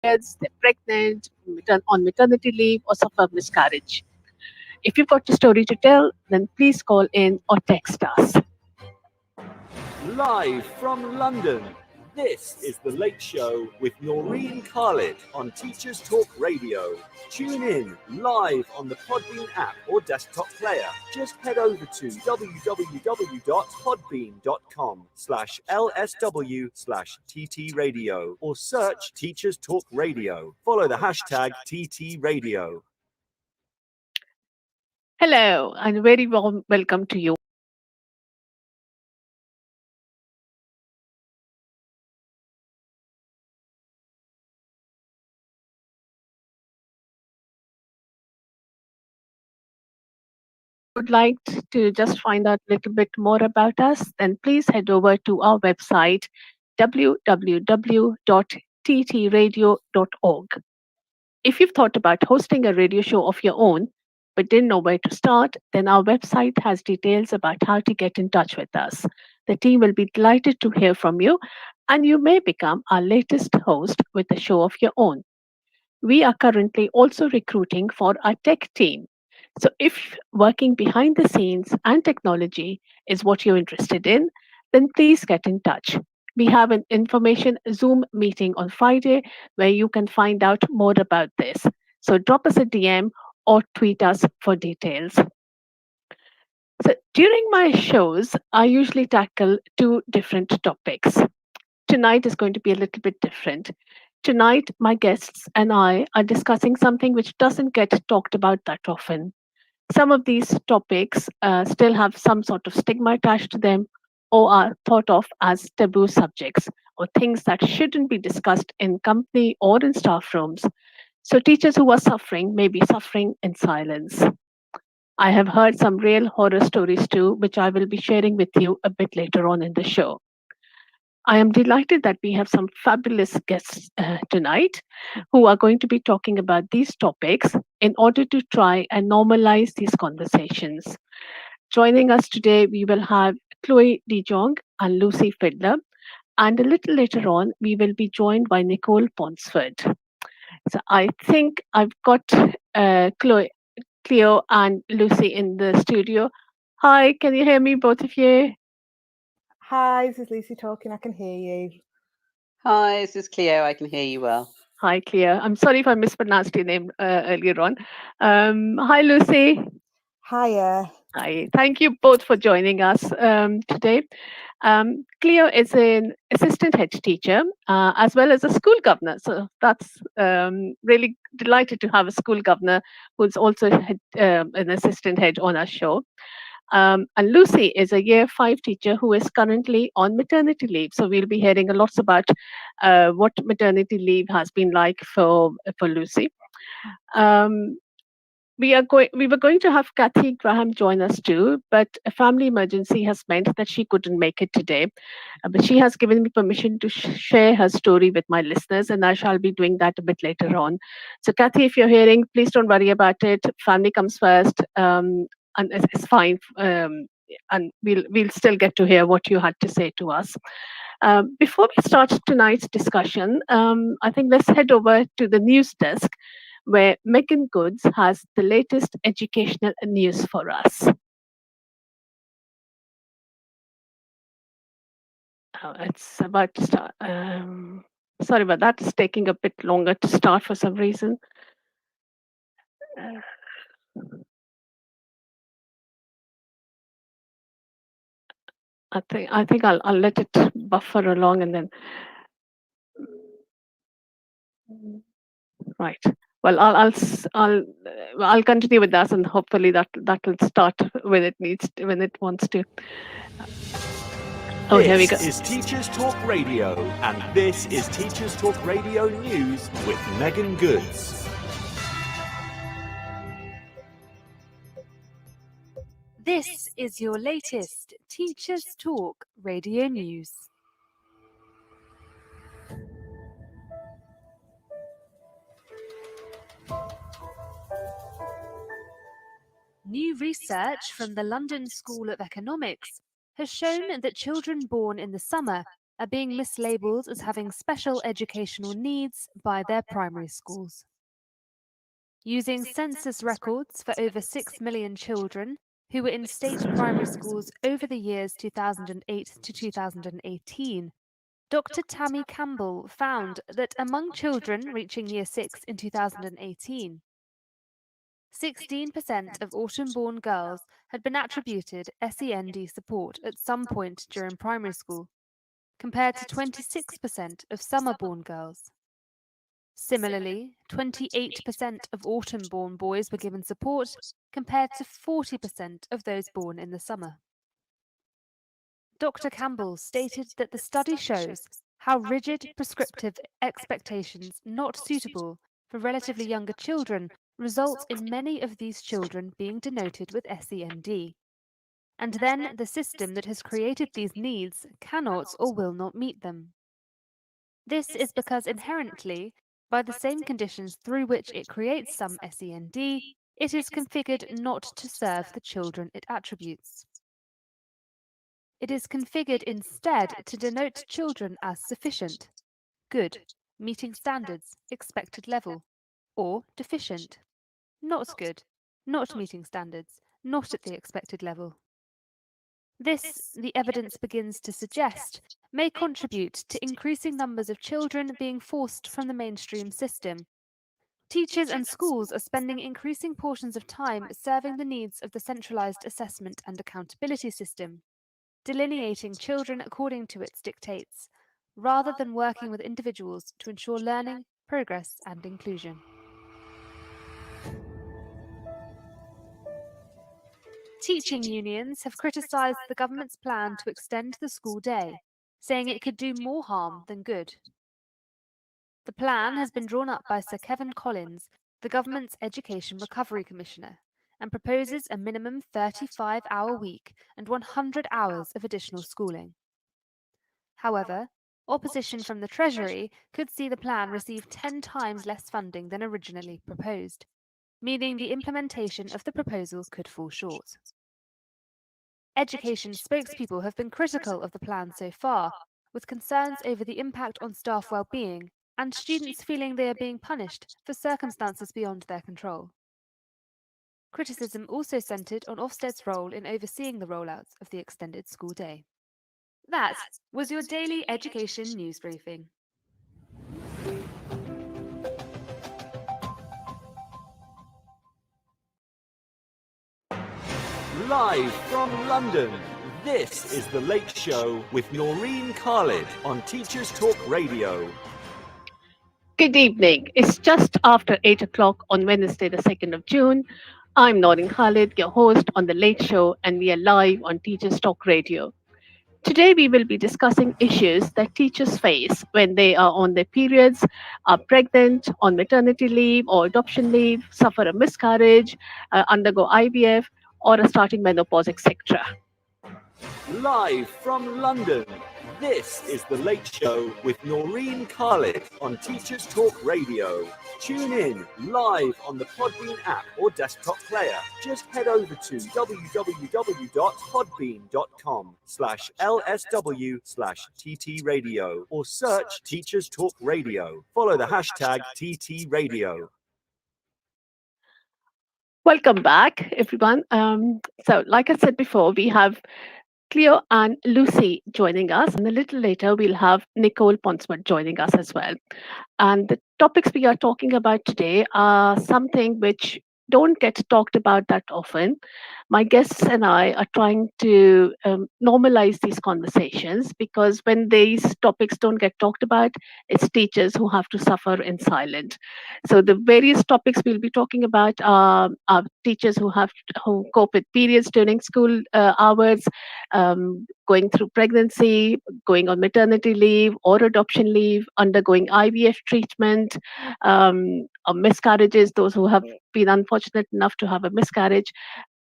periods, they're pregnant, on maternity leave, or suffer miscarriage. If you've got a story to tell, then please call in or text us. Live from London, this is The Late Show with Noreen Khalid on Teachers Talk Radio. Tune in live on the Podbean app or desktop player. Just head over to www.podbean.com/LSW/TT Radio or search Teachers Talk Radio. Follow the hashtag TT Radio. Hello, and a very warm welcome to you. Would like to just find out a little bit more about us, then please head over to our website www.ttradio.org. If you've thought about hosting a radio show of your own but didn't know where to start, then our website has details about how to get in touch with us. The team will be delighted to hear from you, and you may become our latest host with a show of your own. We are currently also recruiting for our tech team. So, if working behind the scenes and technology is what you're interested in, then please get in touch. We have an information Zoom meeting on Friday where you can find out more about this. So, drop us a DM or tweet us for details. So, during my shows, I usually tackle two different topics. Tonight is going to be a little bit different. Tonight, my guests and I are discussing something which doesn't get talked about that often. Some of these topics still have some sort of stigma attached to them or are thought of as taboo subjects or things that shouldn't be discussed in company or in staff rooms. So, teachers who are suffering may be suffering in silence. I have heard some real horror stories too, which I will be sharing with you a bit later on in the show. I am delighted that we have some fabulous guests tonight who are going to be talking about these topics in order to try and normalize these conversations. Joining us today, we will have Chloe De Jong and Lucy Fiddler, and a little later on, we will be joined by Nicole Ponsford. So I think I've got Chloe, Cleo, and Lucy in the studio. Hi, can you hear me, both of you? Hi, this is Lucy talking. I can hear you. Hi, this is Cleo. I can hear you well. Hi, Cleo. I'm sorry if I mispronounced your name earlier on. Hi, Lucy. Hiya. Hi. Thank you both for joining us today. Cleo is an assistant head teacher as well as a school governor. So that's really delighted to have a school governor who's also an assistant head on our show. And Lucy is a year 5 teacher who is currently on maternity leave. So we'll be hearing a lot about what maternity leave has been like for Lucy. We were going to have Kathy Graham join us too, but a family emergency has meant that she couldn't make it today. But she has given me permission to share her story with my listeners, and I shall be doing that a bit later on. So, Kathy, if you're hearing, please don't worry about it. Family comes first, and it's fine. And we'll still get to hear what you had to say to us. Before we start tonight's discussion, I think let's head over to the news desk where Megan Goods has the latest educational news for us. It's about to start. Sorry about that. It's taking a bit longer to start for some reason. I think I'll let it buffer along and then. Right. Well, I'll continue with that, and hopefully that will start when it wants to. Oh, here we go. This is Teachers Talk Radio, and this is Teachers Talk Radio News with Megan Goods. This is your latest Teachers Talk Radio News. New research from the London School of Economics has shown that children born in the summer are being mislabeled as having special educational needs by their primary schools. Using census records for over 6 million children who were in state primary schools over the years 2008 to 2018, Dr. Tammy Campbell found that among children reaching Year 6 in 2018, 16% of autumn-born girls had been attributed SEND support at some point during primary school, compared to 26% of summer-born girls. Similarly, 28% of autumn-born boys were given support, compared to 40% of those born in the summer. Dr. Campbell stated that the study shows how rigid prescriptive expectations not suitable for relatively younger children result in many of these children being denoted with SEND. And then the system that has created these needs cannot or will not meet them. This is because inherently, by the same conditions through which it creates some SEND, it is configured not to serve the children it attributes. It is configured instead to denote children as sufficient, good, meeting standards, expected level, or deficient, not good, not meeting standards, not at the expected level. This, the evidence begins to suggest, may contribute to increasing numbers of children being forced from the mainstream system. Teachers and schools are spending increasing portions of time serving the needs of the centralized assessment and accountability system, delineating children according to its dictates, rather than working with individuals to ensure learning, progress, and inclusion. Teaching unions have criticised the government's plan to extend the school day, saying it could do more harm than good. The plan has been drawn up by Sir Kevin Collins, the government's Education Recovery Commissioner, and proposes a minimum 35-hour week and 100 hours of additional schooling. However, opposition from the Treasury could see the plan receive 10 times less funding than originally proposed, meaning the implementation of the proposal could fall short. Education spokespeople have been critical of the plan so far, with concerns over the impact on staff well-being and students feeling they are being punished for circumstances beyond their control. Criticism also centred on Ofsted's role in overseeing the rollout of the extended school day. That was your daily education news briefing. Live from London, this is The Late Show with Noreen Khalid on Teachers Talk Radio. Good evening. It's just after 8 o'clock on Wednesday, the 2nd of June. I'm Noreen Khalid, your host on The Late Show, and we are live on Teachers Talk Radio. Today, we will be discussing issues that teachers face when they are on their periods, are pregnant, on maternity leave or adoption leave, suffer a miscarriage, undergo IVF, or are starting menopause, etc. Live from London, this is The Late Show with Noreen Khalid on Teachers Talk Radio. Tune in live on the Podbean app or desktop player. Just head over to www.podbean.com/LSW/TT Radio or search Teachers Talk Radio. Follow the hashtag TT Radio. Welcome back, everyone. So, like I said before, we have Cleo and Lucy joining us, and a little later we'll have Nicole Ponsmart joining us as well. And the topics we are talking about today are something which don't get talked about that often. My guests and I are trying to normalize these conversations, because when these topics don't get talked about, it's teachers who have to suffer in silence. So the various topics we'll be talking about are teachers who cope with periods during school hours, going through pregnancy, going on maternity leave or adoption leave, undergoing IVF treatment, miscarriages, those who have been unfortunate enough to have a miscarriage,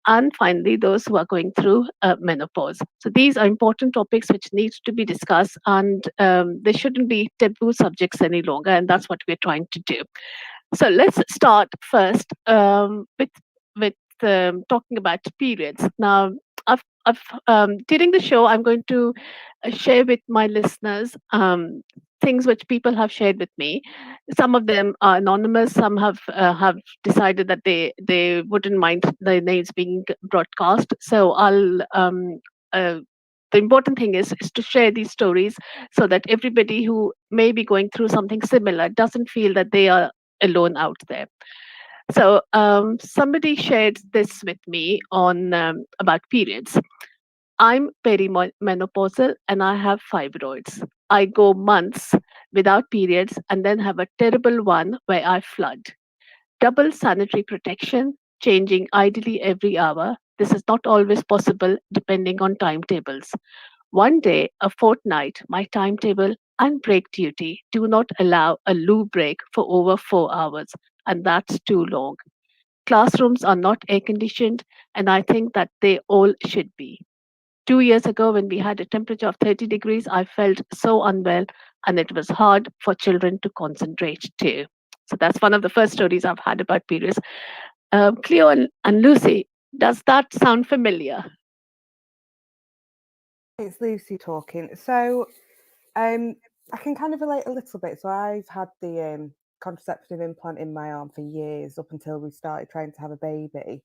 and finally those who are going through menopause. So these are important topics which need to be discussed, and they shouldn't be taboo subjects any longer, and that's what we're trying to do. So let's start first with talking about periods. Now, during the show, I'm going to share with my listeners things which people have shared with me. Some of them are anonymous. Some have decided that they wouldn't mind their names being broadcast. So I'll. The important thing is to share these stories so that everybody who may be going through something similar doesn't feel that they are alone out there. So somebody shared this with me on about periods. I'm perimenopausal and I have fibroids. I go months without periods and then have a terrible one where I flood. Double sanitary protection, changing ideally every hour. This is not always possible depending on timetables. One day, a fortnight, my timetable and break duty do not allow a loo break for over 4 hours, and that's too long. Classrooms are not air conditioned, and I think that they all should be. 2 years ago, when we had a temperature of 30 degrees, I felt so unwell, and it was hard for children to concentrate too. So that's one of the first stories I've had about periods. Cleo and Lucy, does that sound familiar? It's Lucy talking. So, um, I can kind of relate a little bit. So, I've had the contraceptive implant in my arm for years, up until we started trying to have a baby.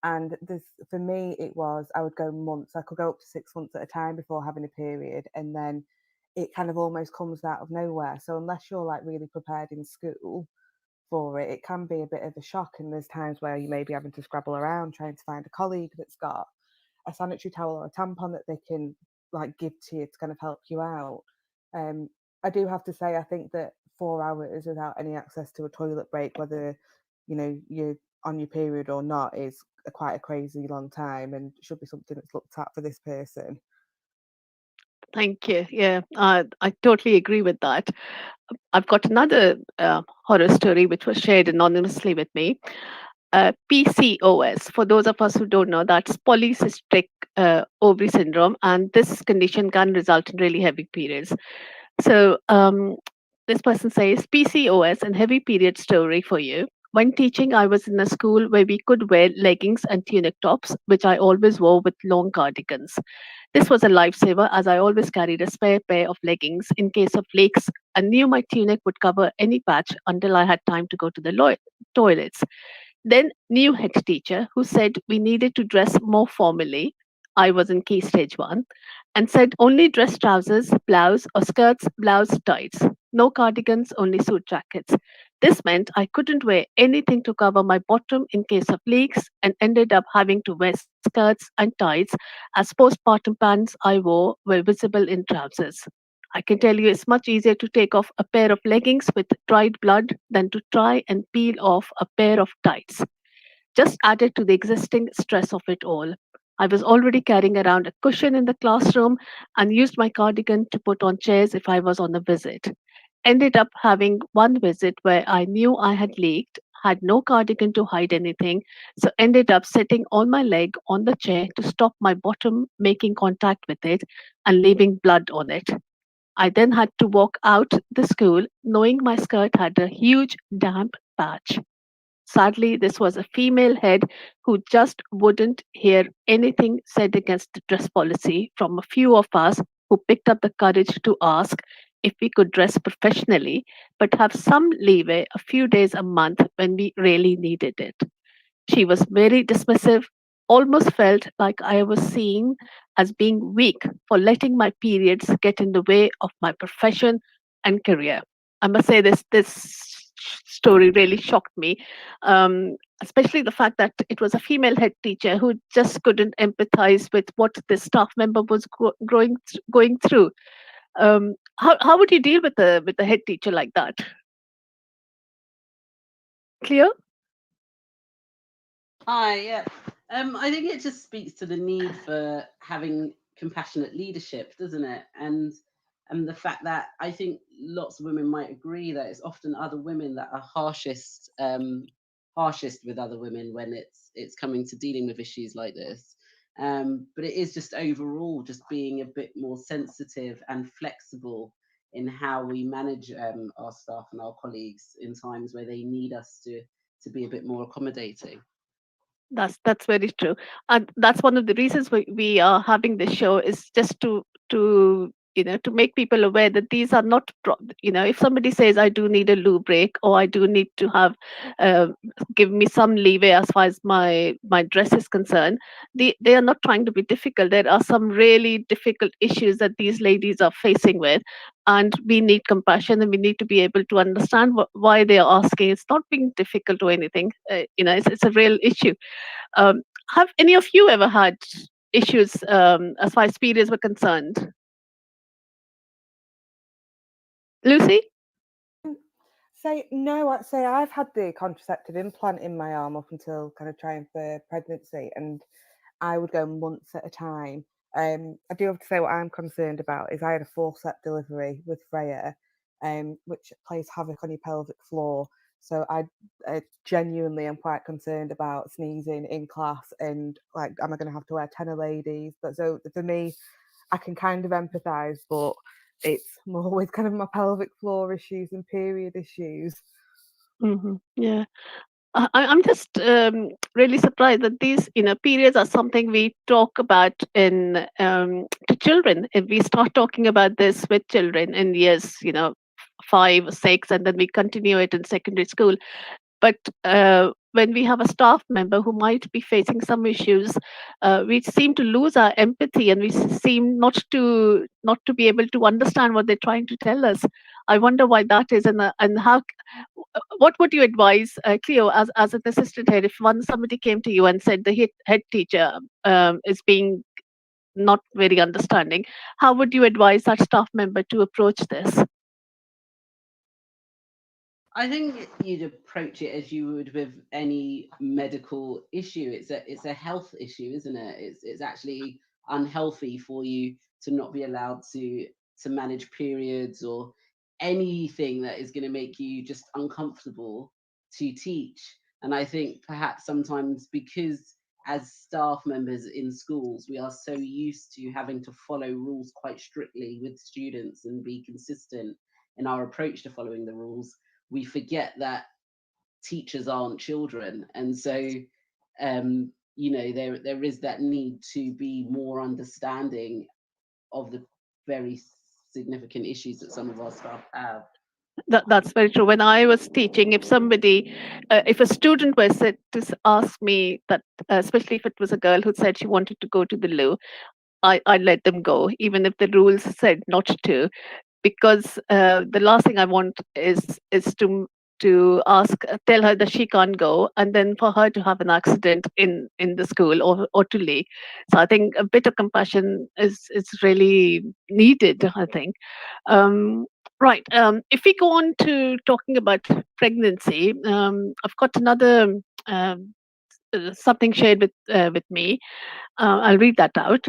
And this, for me, it was I would go months. I could go up to 6 months at a time before having a period, and then it kind of almost comes out of nowhere. So, unless you're like really prepared in school for it, it can be a bit of a shock. And there's times where you may be having to scrabble around trying to find a colleague that's got a sanitary towel or a tampon that they can like give to you to kind of help you out. Um, I do have to say, I think that 4 hours without any access to a toilet break, whether you're on your period or not, is quite a crazy long time and should be something that's looked at for this person. Thank you. Yeah, I totally agree with that. I've got another horror story which was shared anonymously with me. PCOS, for those of us who don't know, that's polycystic ovary syndrome, and this condition can result in really heavy periods. So, this person says PCOS and heavy period story for you. When teaching, I was in a school where we could wear leggings and tunic tops, which I always wore with long cardigans. This was a lifesaver as I always carried a spare pair of leggings in case of leaks and knew my tunic would cover any patch until I had time to go to the toilets. Then, new head teacher who said we needed to dress more formally. I was in key stage one, and said only dress trousers, blouse, or skirts, blouse, tights. No cardigans, only suit jackets. This meant I couldn't wear anything to cover my bottom in case of leaks and ended up having to wear skirts and tights as postpartum pants I wore were visible in trousers. I can tell you it's much easier to take off a pair of leggings with dried blood than to try and peel off a pair of tights. Just added to the existing stress of it all. I was already carrying around a cushion in the classroom and used my cardigan to put on chairs if I was on a visit. Ended up having one visit where I knew I had leaked, had no cardigan to hide anything, so ended up sitting on my leg on the chair to stop my bottom making contact with it and leaving blood on it. I then had to walk out the school knowing my skirt had a huge damp patch. Sadly, this was a female head who just wouldn't hear anything said against the dress policy from a few of us who picked up the courage to ask if we could dress professionally but have some leeway a few days a month when we really needed it. She was very dismissive, almost felt like I was seen as being weak for letting my periods get in the way of my profession and career. I must say this story really shocked me, especially the fact that it was a female head teacher who just couldn't empathize with what this staff member was going through. How would you deal with the head teacher like that? Clear? Hi, yeah. I think it just speaks to the need for having compassionate leadership, doesn't it? And the fact that I think lots of women might agree that it's often other women that are harshest with other women when it's coming to dealing with issues like this. But it is just overall just being a bit more sensitive and flexible in how we manage our staff and our colleagues in times where they need us to be a bit more accommodating. That's very true, and that's one of the reasons we are having this show, is just to to make people aware that these are not if somebody says I do need a loo break, or I do need to have uh, give me some leeway as far as my dress is concerned, they are not trying to be difficult. There are some really difficult issues that these ladies are facing with, and we need compassion, and we need to be able to understand why they are asking. It's not being difficult or anything. It's a real issue. um, have any of you ever had issues as far as periods were concerned? Lucy? Say no. I'd say I've had the contraceptive implant in my arm up until kind of trying for pregnancy, and I would go months at a time. I do have to say what I'm concerned about is I had a forceps delivery with Freya, which plays havoc on your pelvic floor. So I genuinely am quite concerned about sneezing in class, and like, am I going to have to wear tenor ladies? But so for me, I can kind of empathise, but it's more with kind of my pelvic floor issues and period issues. Yeah. I'm just really surprised that these periods are something we talk about in to children. If we start talking about this with children in years 5 6, and then we continue it in secondary school. But when we have a staff member who might be facing some issues, we seem to lose our empathy, and we seem not to be able to understand what they're trying to tell us. I wonder why that is, and how. What would you advise, Cleo, as an assistant head, if somebody came to you and said the head teacher is being not very understanding? How would you advise that staff member to approach this? I think you'd approach it as you would with any medical issue. It's a health issue, isn't it? It's actually unhealthy for you to not be allowed to manage periods or anything that is going to make you just uncomfortable to teach. And I think perhaps sometimes, because as staff members in schools, we are so used to having to follow rules quite strictly with students and be consistent in our approach to following the rules, we forget that teachers aren't children. And so there is that need to be more understanding of the very significant issues that some of our staff have. That's very true. When I was teaching, if a student was said to ask me that, especially if it was a girl who said she wanted to go to the loo, I let them go, even if the rules said not to, because the last thing I want is to tell her that she can't go, and then for her to have an accident in the school, or to leave. So I think a bit of compassion is really needed, I think. um, right. If we go on to talking about pregnancy, I've got another something shared with me. I'll read that out.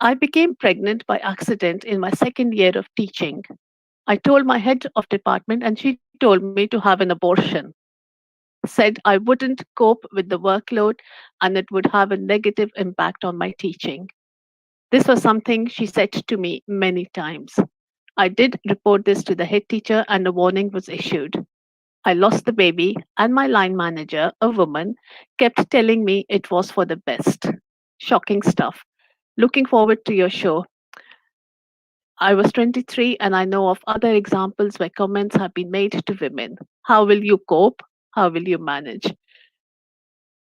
I became pregnant by accident in my second year of teaching. I told my head of department, and she told me to have an abortion. Said I wouldn't cope with the workload, and it would have a negative impact on my teaching. This was something she said to me many times. I did report this to the head teacher, and a warning was issued. I lost the baby, and my line manager, a woman, kept telling me it was for the best. Shocking stuff. Looking forward to your show. I was 23, and I know of other examples where comments have been made to women. How will you cope? How will you manage?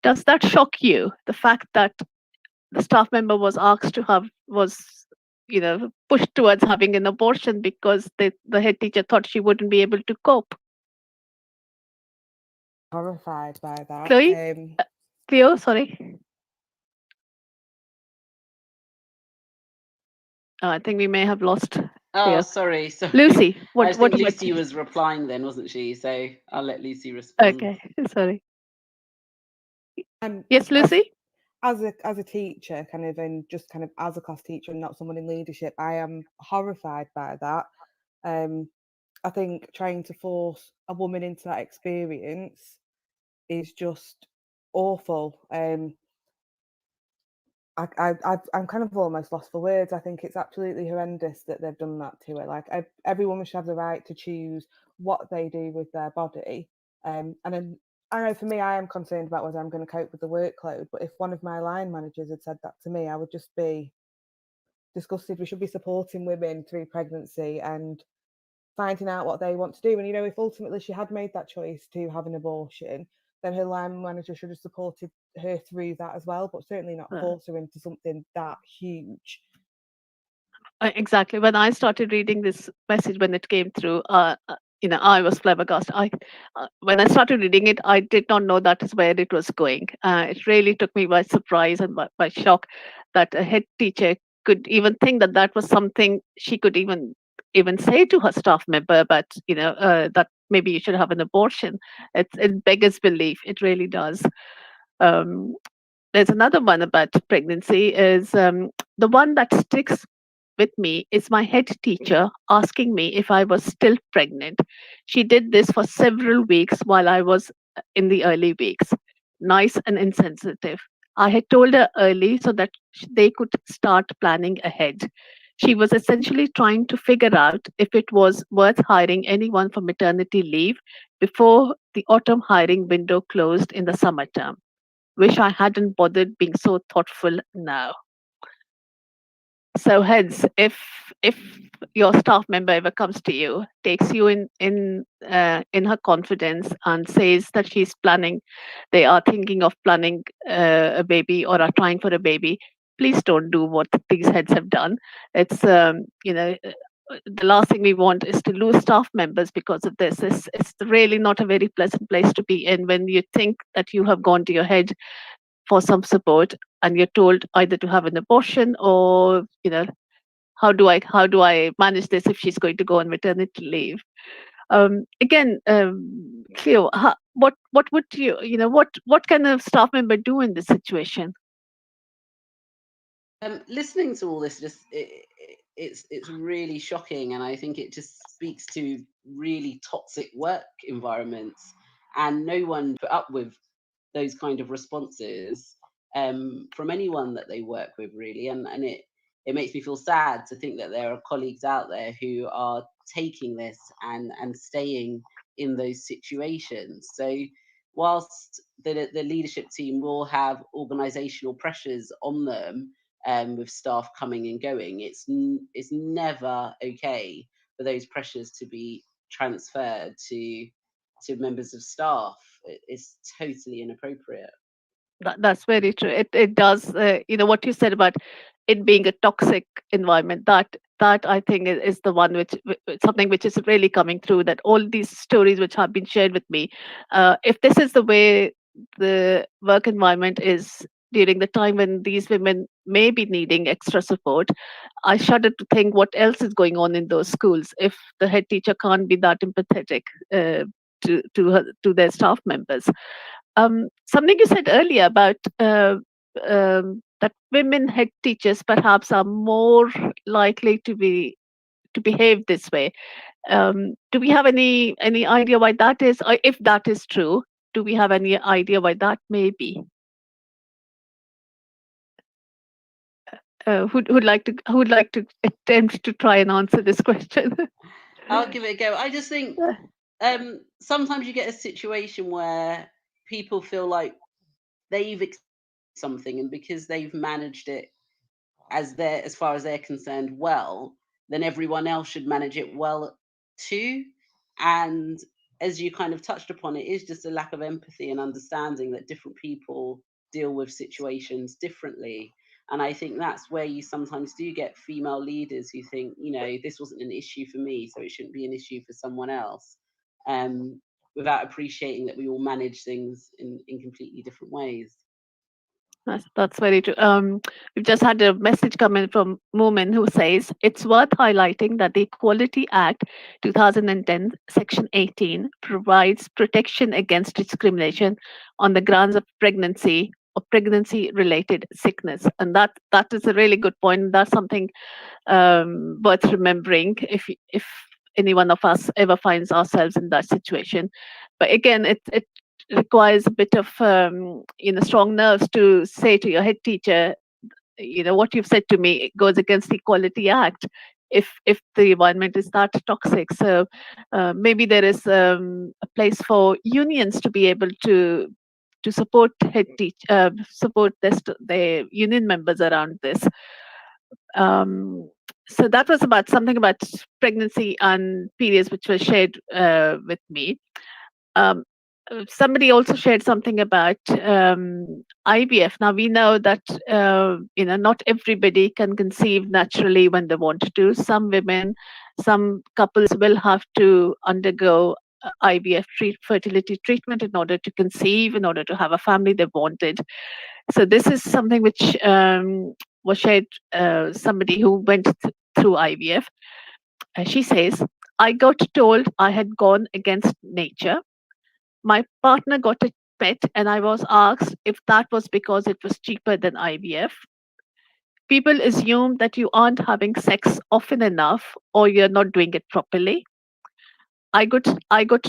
Does that shock you? The fact that the staff member was asked to was pushed towards having an abortion because the head teacher thought she wouldn't be able to cope. Horrified by that. Chloe? Cleo, sorry. I think we may have lost Oh, Cleo. sorry. Lucy, I what think about Lucy you? was replying then, wasn't she? So I'll let Lucy respond. Okay, sorry. Um, Yes, as Lucy? as a teacher, kind of, and just kind of as a class teacher and not someone in leadership, I am horrified by that. Um, I think trying to force a woman into that experience is just awful. I'm kind of almost lost for words. I think it's absolutely horrendous that they've done that to her. Like, every woman should have the right to choose what they do with their body. And then I know for me, I am concerned about whether I'm going to cope with the workload. But if one of my line managers had said that to me, I would just be disgusted. We should be supporting women through pregnancy and finding out what they want to do. And, you know, if ultimately she had made that choice to have an abortion, then her line manager should have supported her through that as well, but certainly not Uh, force her into something that huge. Exactly. When I started reading this message when it came through, I was flabbergasted. When I started reading it, I did not know that is where it was going. It really took me by surprise and by shock that a head teacher could even think that that was something she could even say to her staff member. But that maybe you should have an abortion. It beggars belief. It really does. Um, there's another one about pregnancy is the one that sticks with me is my head teacher asking me if I was still pregnant. She did this for several weeks while I was in the early weeks. Nice and insensitive. I had told her early so that they could start planning ahead. She was essentially trying to figure out if it was worth hiring anyone for maternity leave before the autumn hiring window closed in the summer term. Wish I hadn't bothered being so thoughtful now. So hence, if your staff member ever comes to you, takes you in her confidence and says that she's planning, they are thinking of planning a baby or are trying for a baby, please don't do what these heads have done. It's the last thing we want is to lose staff members because of this. It's really not a very pleasant place to be in when you think that you have gone to your head for some support and you're told either to have an abortion or how do I manage this if she's going to go on maternity leave. Again, Cleo, what would what can a staff member do in this situation? Listening to all this, it's really shocking, and I think it just speaks to really toxic work environments, and no one put up with those kind of responses from anyone that they work with, really. And it makes me feel sad to think that there are colleagues out there who are taking this and staying in those situations. So whilst the leadership team will have organizational pressures on them, with staff coming and going, it's never okay for those pressures to be transferred to members of staff. It's totally inappropriate. That's very true. It does. What you said about it being a toxic environment. That I think is the one something which is really coming through. That all these stories which have been shared with me, if this is the way the work environment is during the time when these women may be needing extra support, I shudder to think what else is going on in those schools if the head teacher can't be that empathetic to their staff members. Something you said earlier about that women head teachers perhaps are more likely to behave this way. Do we have any idea why that is? Or if that is true, do we have any idea why that may be? Who'd like to attempt to try and answer this question? I'll give it a go. I just think sometimes you get a situation where people feel like they've something, and because they've managed it as far as they're concerned well, then everyone else should manage it well too. And as you kind of touched upon, it is just a lack of empathy and understanding that different people deal with situations differently. And I think that's where you sometimes do get female leaders who think, this wasn't an issue for me, so it shouldn't be an issue for someone else, um, without appreciating that we all manage things in completely different ways. That's very true. We've just had a message come in from Moomin who says it's worth highlighting that the Equality Act 2010, Section 18, provides protection against discrimination on the grounds of pregnancy or pregnancy-related sickness, and that is a really good point. That's something worth remembering if any one of us ever finds ourselves in that situation. But again, it requires a bit of strong nerves to say to your head teacher, what you've said to me goes against the Equality Act. if the environment is that toxic. So maybe there is a place for unions to be able to support support the union members around this. Um, so that was about something about pregnancy and periods, which was shared with me. Um, Somebody also shared something about IVF. Now we know that not everybody can conceive naturally when they want to. Some women, some couples will have to undergo IVF fertility treatment in order to conceive, in order to have a family they wanted. So this is something which was shared. Somebody who went through IVF. She says, "I got told I had gone against nature. My partner got a pet, and I was asked if that was because it was cheaper than IVF. People assume that you aren't having sex often enough or you're not doing it properly. I got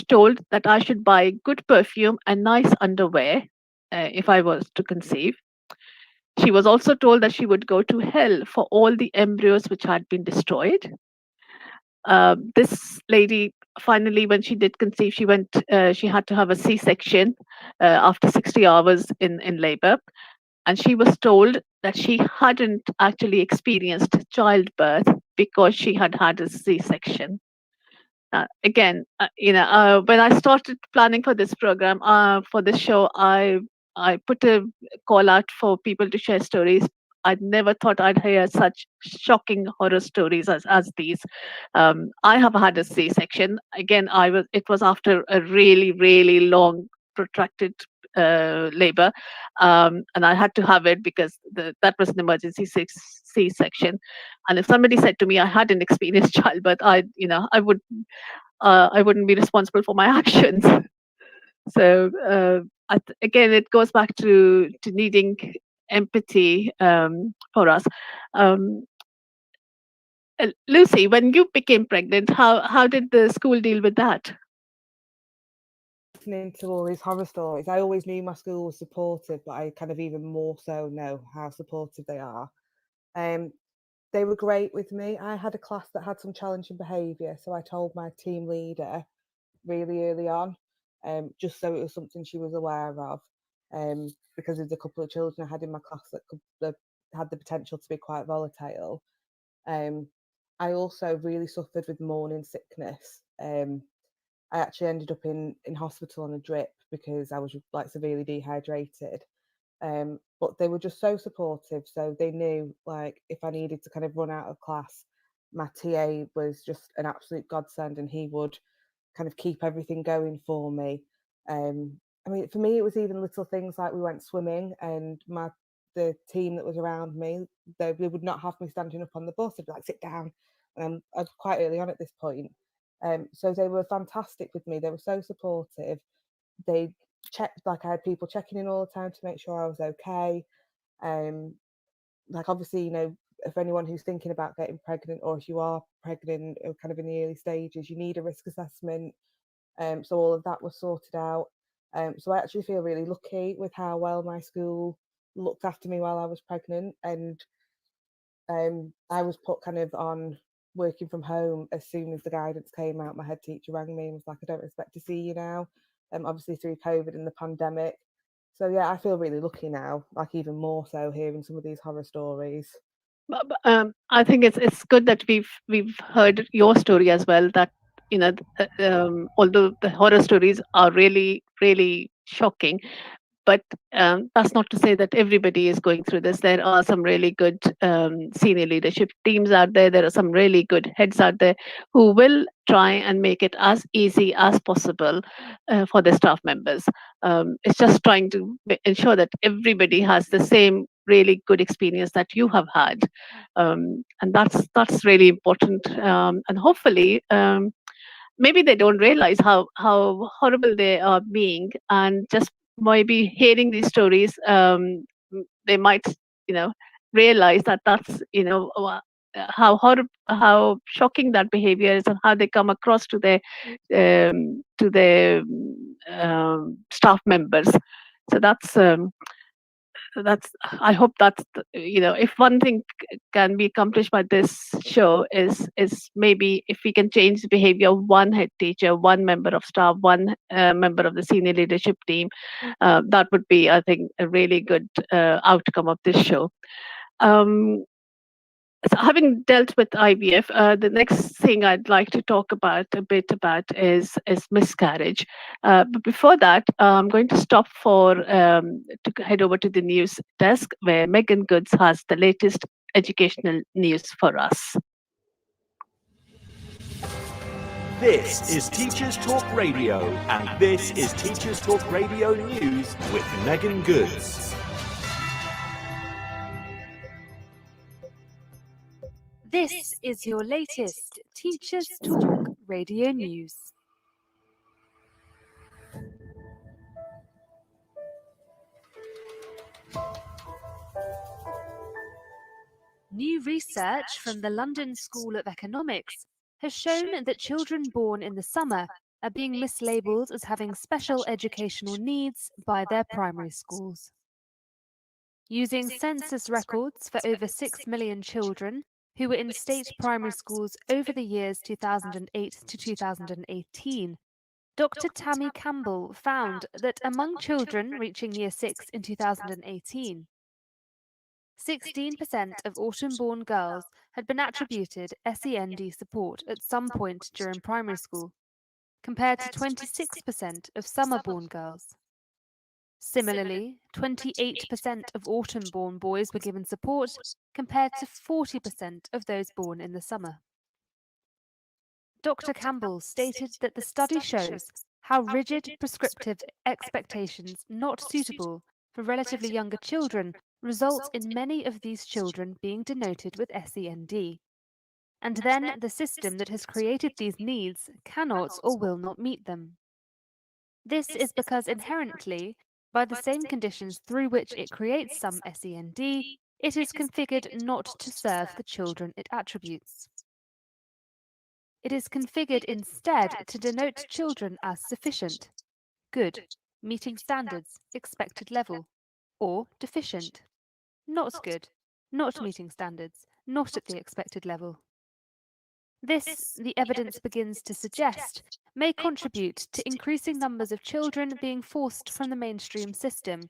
told that I should buy good perfume and nice underwear if I was to conceive. She was also told that she would go to hell for all the embryos which had been destroyed. This lady finally, when she did conceive, she had to have a C-section after 60 hours in labor, and she was told that she hadn't actually experienced childbirth because she had had a C-section. Again, when I started planning for this program, for this show, I put a call out for people to share stories. I never thought I'd hear such shocking horror stories as these. I have had a C-section. Again, it was after a really, really long, protracted labor, and I had to have it because that was an emergency C-section. And if somebody said to me I hadn't experienced childbirth, I wouldn't be responsible for my actions. So again, it goes back to needing empathy for us. Um, Lucy, when you became pregnant, how did the school deal with that? Listening to all these horror stories, I always knew my school was supportive, but I kind of even more so know how supportive they are. Um, they were great with me. I had a class that had some challenging behaviour, so I told my team leader really early on, just so it was something she was aware of, because there's a couple of children I had in my class that had the potential to be quite volatile. Um, I also really suffered with morning sickness. I actually ended up in hospital on a drip because I was like severely dehydrated. But they were just so supportive. So they knew like if I needed to kind of run out of class, my TA was just an absolute godsend, and he would kind of keep everything going for me. I mean, for me, it was even little things like we went swimming, and the team that was around me, they would not have me standing up on the bus. They'd be like, sit down. I was quite early on at this point. So they were fantastic with me. They were so supportive. They checked, like I had people checking in all the time to make sure I was okay. Um, like obviously, if anyone who's thinking about getting pregnant, or if you are pregnant or kind of in the early stages, you need a risk assessment. So all of that was sorted out. So I actually feel really lucky with how well my school looked after me while I was pregnant, and I was put kind of on working from home as soon as the guidance came out. My head teacher rang me and was like, "I don't expect to see you now." Obviously through COVID and the pandemic. So yeah, I feel really lucky now, like even more so hearing some of these horror stories. I think it's good that we've heard your story as well. That although the horror stories are really really shocking, but that's not to say that everybody is going through this. There are some really good senior leadership teams out there. There are some really good heads out there who will try and make it as easy as possible for their staff members. It's just trying to ensure that everybody has the same really good experience that you have had, and that's really important. And hopefully. Maybe they don't realize how horrible they are being, and just maybe hearing these stories, they might realize that that's how shocking that behavior is, and how they come across to their staff members. So I hope that's if one thing can be accomplished by this show is maybe if we can change the behavior of one head teacher, one member of staff, one member of the senior leadership team, that would be, I think, a really good outcome of this show. So having dealt with IVF, the next thing I'd like to talk about a bit about is miscarriage. But before that, I'm going to stop to head over to the news desk where Megan Goods has the latest educational news for us. This is Teachers Talk Radio, and this is Teachers Talk Radio News with Megan Goods. This is your latest Teachers Talk Radio News. New research from the London School of Economics has shown that children born in the summer are being mislabeled as having special educational needs by their primary schools. Using census records for over 6 million children who were in state primary schools over the years 2008 to 2018, Dr. Tammy Campbell found that among children reaching Year 6 in 2018, 16% of autumn-born girls had been attributed SEND support at some point during primary school, compared to 26% of summer-born girls. Similarly, 28% of autumn-born boys were given support, compared to 40% of those born in the summer. Dr. Campbell stated that the study shows how rigid prescriptive expectations not suitable for relatively younger children result in many of these children being denoted with SEND. And then the system that has created these needs cannot or will not meet them. This is because inherently, by the same conditions through which it creates some SEND, it is configured not to serve the children it attributes. It is configured instead to denote children as sufficient, good, meeting standards, expected level, or deficient, not good, not meeting standards, not at the expected level. This, the evidence begins to suggest, may contribute to increasing numbers of children being forced from the mainstream system.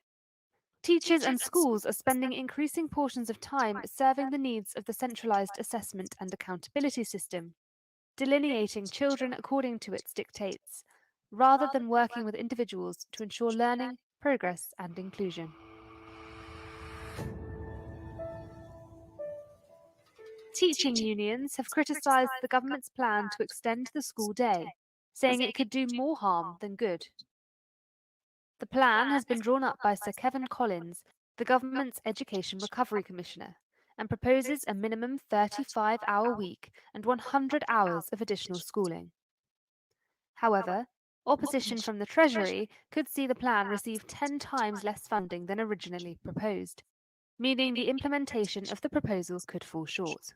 Teachers and schools are spending increasing portions of time serving the needs of the centralized assessment and accountability system, delineating children according to its dictates, rather than working with individuals to ensure learning, progress, and inclusion. Teaching unions have criticised the government's plan to extend the school day, saying it could do more harm than good. The plan has been drawn up by Sir Kevin Collins, the government's Education Recovery Commissioner, and proposes a minimum 35-hour week and 100 hours of additional schooling. However, opposition from the Treasury could see the plan receive 10 times less funding than originally proposed, meaning the implementation of the proposal could fall short.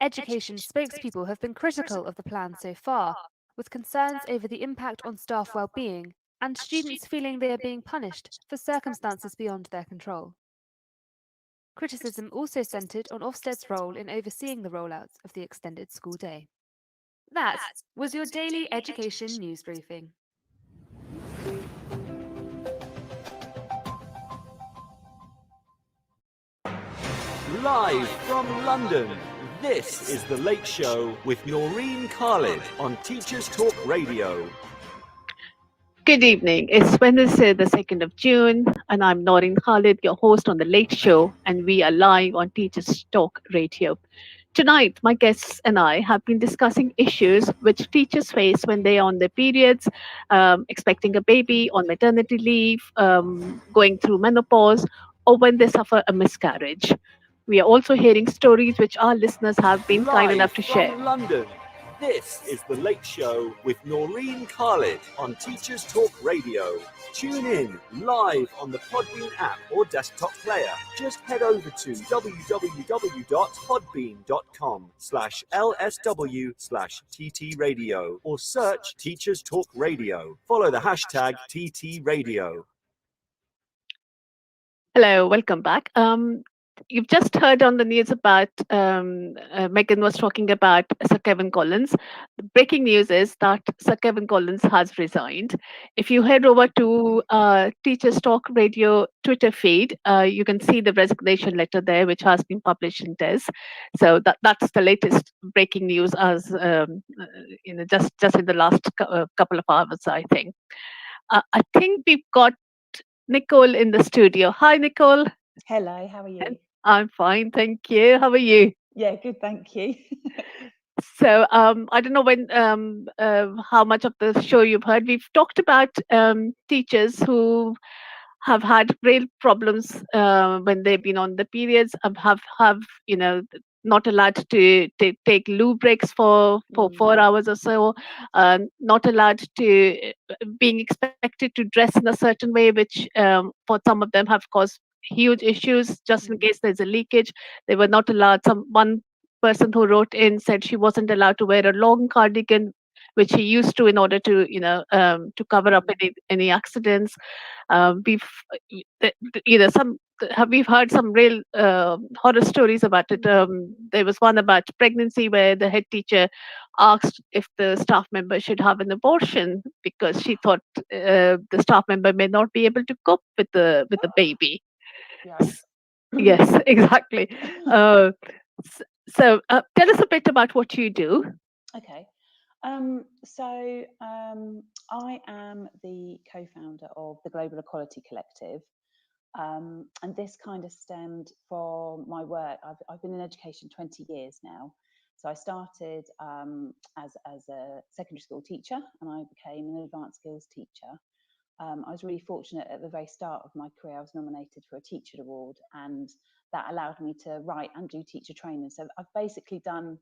Education spokespeople have been critical of the plan so far, with concerns over the impact on staff well-being and students feeling they are being punished for circumstances beyond their control. Criticism also centred on Ofsted's role in overseeing the rollout of the extended school day. That was your daily education news briefing. Live from London, this is The Late Show with Naureen Khalid on Teachers Talk Radio. Good evening. It's Wednesday, the 2nd of June, and I'm Naureen Khalid, your host on The Late Show, and we are live on Teachers Talk Radio. Tonight, my guests and I have been discussing issues which teachers face when they are on their periods, expecting a baby, on maternity leave, going through menopause, or when they suffer a miscarriage. We are also hearing stories which our listeners have been kind enough to share. Live from London, this is The Late Show with Naureen Khalid on Teachers Talk Radio. Tune in live on the Podbean app or desktop player. Just head over to www.podbean.com/LSW/TT Radio or search Teachers Talk Radio. Follow the hashtag TT Radio. Hello, welcome back. You've just heard on the news about Megan was talking about Sir Kevin Collins. The breaking news is that Sir Kevin Collins has resigned. If you head over to Teachers Talk Radio Twitter feed, you can see the resignation letter there, which has been published in TES. So that's the latest breaking news, as just in the last couple of hours, I think. I think we've got Nicole in the studio. Hi, Nicole. Hello, how are And you? I'm fine, thank you. How are you? Yeah, good, thank you. So, I don't know how much of the show you've heard. We've talked about teachers who have had real problems when they've been on the periods, have not allowed to take loo breaks for Mm, 4 hours or so, not allowed to being expected to dress in a certain way, which for some of them have caused huge issues. Just in mm, case there's a leakage, they were not allowed. One person who wrote in said she wasn't allowed to wear a long cardigan, which she used to, in order to to cover up mm, any accidents. We've some have we've heard some real horror stories about it. mm, There was one about pregnancy where the head teacher asked if the staff member should have an abortion because she thought the staff member may not be able to cope with the baby. S- yikes. Yes, exactly. Uh, so, tell us a bit about what you do. Okay. So I am the co-founder of the Global Equality Collective. And this kind of stemmed from my work. I've been in education 20 years now. So I started as a secondary school teacher and I became an advanced skills teacher. I was really fortunate at the very start of my career. I was nominated for a teacher award, and that allowed me to write and do teacher training. So I've basically done,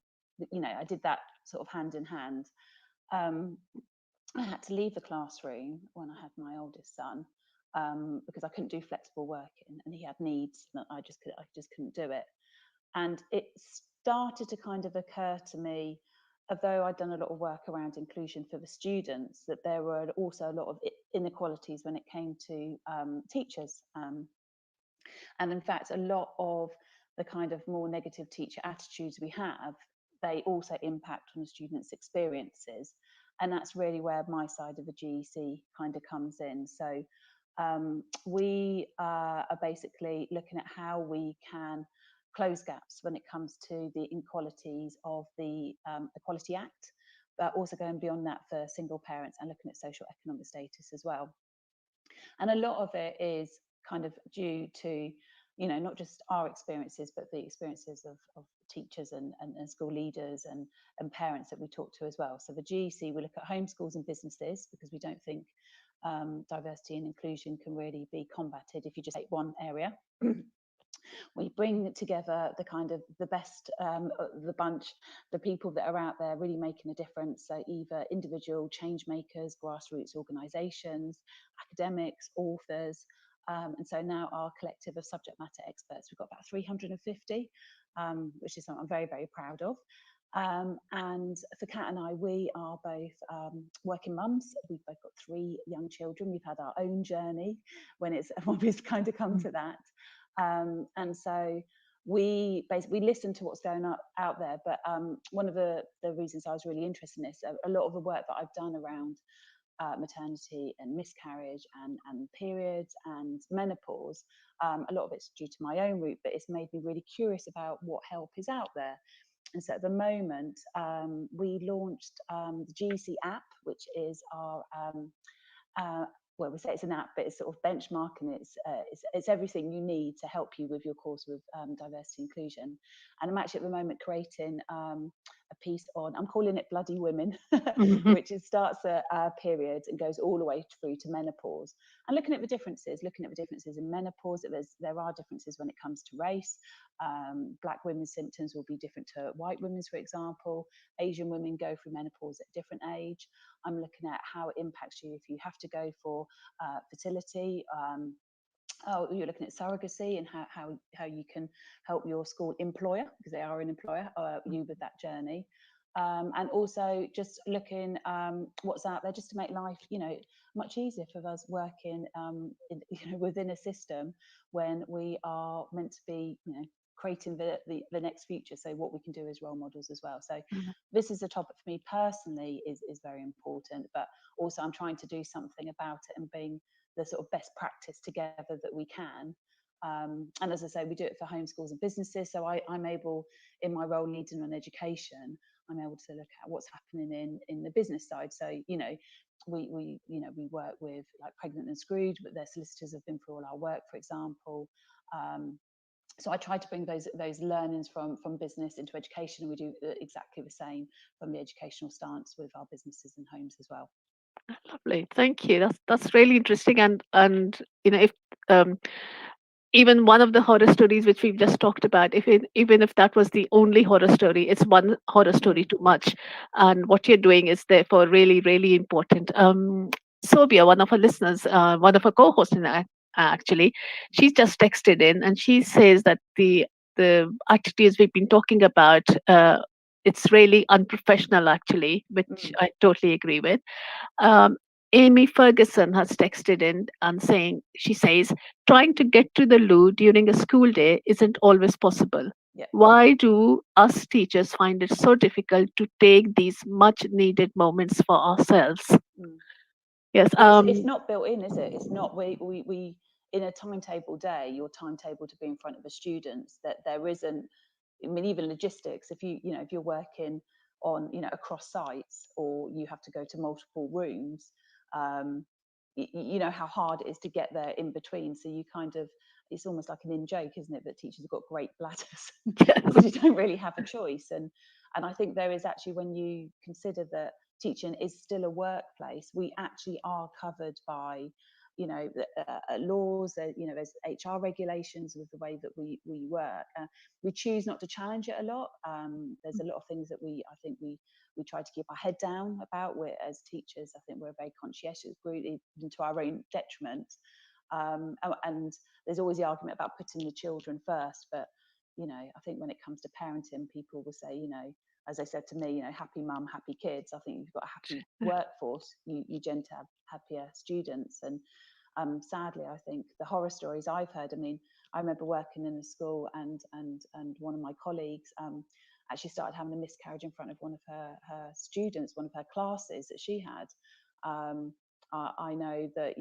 I did that sort of hand in hand. Um, I had to leave the classroom when I had my oldest son because I couldn't do flexible working, and he had needs that I just couldn't do it. And it started to kind of occur to me, although I'd done a lot of work around inclusion for the students, that there were also a lot of inequalities when it came to teachers. And in fact, a lot of the kind of more negative teacher attitudes we have, they also impact on the students' experiences. And that's really where my side of the GEC kind of comes in. So we are basically looking at how we can close gaps when it comes to the inequalities of the Equality Act, but also going beyond that for single parents and looking at social economic status as well. And a lot of it is kind of due to, not just our experiences, but the experiences of teachers and school leaders and parents that we talk to as well. So the GEC, we look at homeschools and businesses because we don't think diversity and inclusion can really be combated if you just take one area. We bring together the kind of the best the bunch, the people that are out there really making a difference. So either individual change makers, grassroots organisations, academics, authors. And so now our collective of subject matter experts, we've got about 350, which is something I'm very, very proud of. And for Kat and I, we are both working mums. We've both got 3 young children. We've had our own journey when we've kind of come to that. And so we basically listen to what's going on out there. But one of the reasons I was really interested in this, a lot of the work that I've done around maternity and miscarriage and periods and menopause, a lot of it's due to my own route, but it's made me really curious about what help is out there. And so at the moment, we launched the GC app, which is our uh, well, we say it's an app, but it's sort of benchmarking. It's everything you need to help you with your course with diversity inclusion. And I'm actually at the moment creating a piece on, I'm calling it Bloody Women, which starts at periods and goes all the way through to menopause. And looking at the differences in menopause. There are differences when it comes to race. Black women's symptoms will be different to white women's, for example. Asian women go through menopause at a different age. I'm looking at how it impacts you if you have to go for fertility. You're looking at surrogacy and how you can help your school employer, because they are an employer, you with that journey. and also just looking what's out there, just to make life, much easier for us working within a system when we are meant to be, creating the next future. So what we can do as role models as well. So Mhm. this is a topic for me personally is very important, but also I'm trying to do something about it and bring the sort of best practice together that we can. And as I say, we do it for homeschools and businesses. So I'm able, in my role leading on education, I'm able to look at what's happening in the business side. So we work with like Pregnant and Screwed, but their solicitors have been through all our work, for example. Um, so I try to bring those learnings from business into education, and we do exactly the same from the educational stance with our businesses and homes as well. Lovely, thank you. That's really interesting, and if um, even one of the horror stories which we've just talked about, even if that was the only horror story, it's one horror story Mm, too much, and what you're doing is therefore really, really important. Sobia, one of our listeners, one of our co-hosts actually, she's just texted in and she says that the attitudes we've been talking about, it's really unprofessional actually, which mm. I totally agree with. um, Amy Ferguson has texted in and she says, trying to get to the loo during a school day isn't always possible. Yeah. Why do us teachers find it so difficult to take these much needed moments for ourselves? Mm. Yes. It's not built in, is it? It's not we in a timetable day, your timetable to be in front of the students, that there isn't. I mean, even logistics. If you're working on across sites, or you have to go to multiple rooms, um, you know how hard it is to get there in between. So you kind of, it's almost like an in joke, isn't it, that teachers have got great bladders because you don't really have a choice. And I think there is actually, when you consider that teaching is still a workplace, we actually are covered by laws. There's HR regulations with the way that we work. We choose not to challenge it a lot. There's a lot of things that I think we try to keep our head down about. As teachers, I think we're a very conscientious group, even to our own detriment. And there's always the argument about putting the children first, but I think when it comes to parenting, people will say, as I said to me, happy mum, happy kids. I think if you've got a happy workforce, you tend to have happier students. And sadly, I think the horror stories I've heard. I mean, I remember working in a school, and one of my colleagues actually started having a miscarriage in front of one of her students, one of her classes that she had. I know that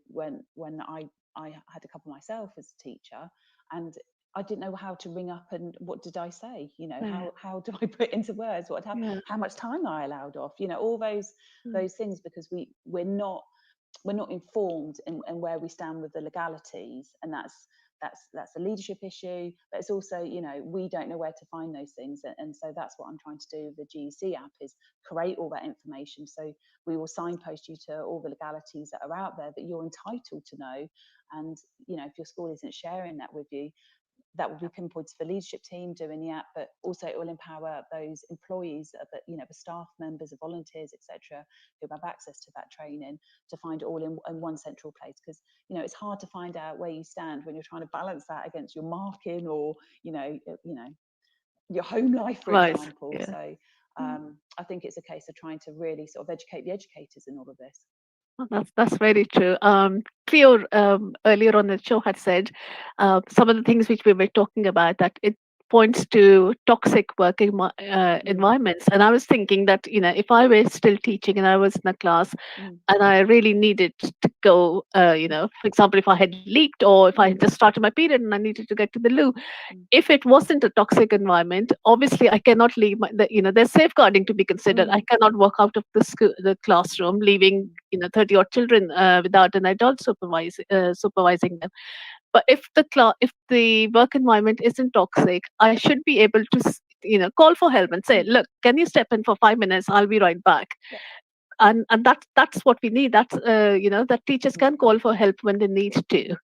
when I had a couple myself as a teacher, and I didn't know how to ring up and what did I say? Yeah. How do I put into words Yeah. how much time I allowed off? All those things, because we're not informed in where we stand with the legalities, and that's a leadership issue, but it's also we don't know where to find those things. And so that's what I'm trying to do with the GEC app, is create all that information, so we will signpost you to all the legalities that are out there that you're entitled to know. And if your school isn't sharing that with you, that will be pinpointed for the leadership team doing the app, but also it will empower those employees, the staff members, the volunteers, etc., who have access to that training, to find it all in one central place. Because it's hard to find out where you stand when you're trying to balance that against your marking, or your home life, for Right. example. Yeah. So I think it's a case of trying to really sort of educate the educators in all of this. Oh, that's very true. Cleo, earlier on the show had said some of the things which we were talking about, that it points to toxic working Mm, environments, and I was thinking that if I were still teaching and I was in a class mm, and I really needed to go, for example, if I had leaked or if I had mm, just started my period and I needed to get to the loo, mm, if it wasn't a toxic environment, obviously I cannot leave there's safeguarding to be considered. mm, I cannot walk out of the classroom leaving 30 odd children without an adult supervising them. But if the work environment isn't toxic, I should be able to call for help and say, mm. look, can you step in for 5 minutes, I'll be right back. Yeah. And that's what we need. That's that teachers Mm. can call for help when they need to.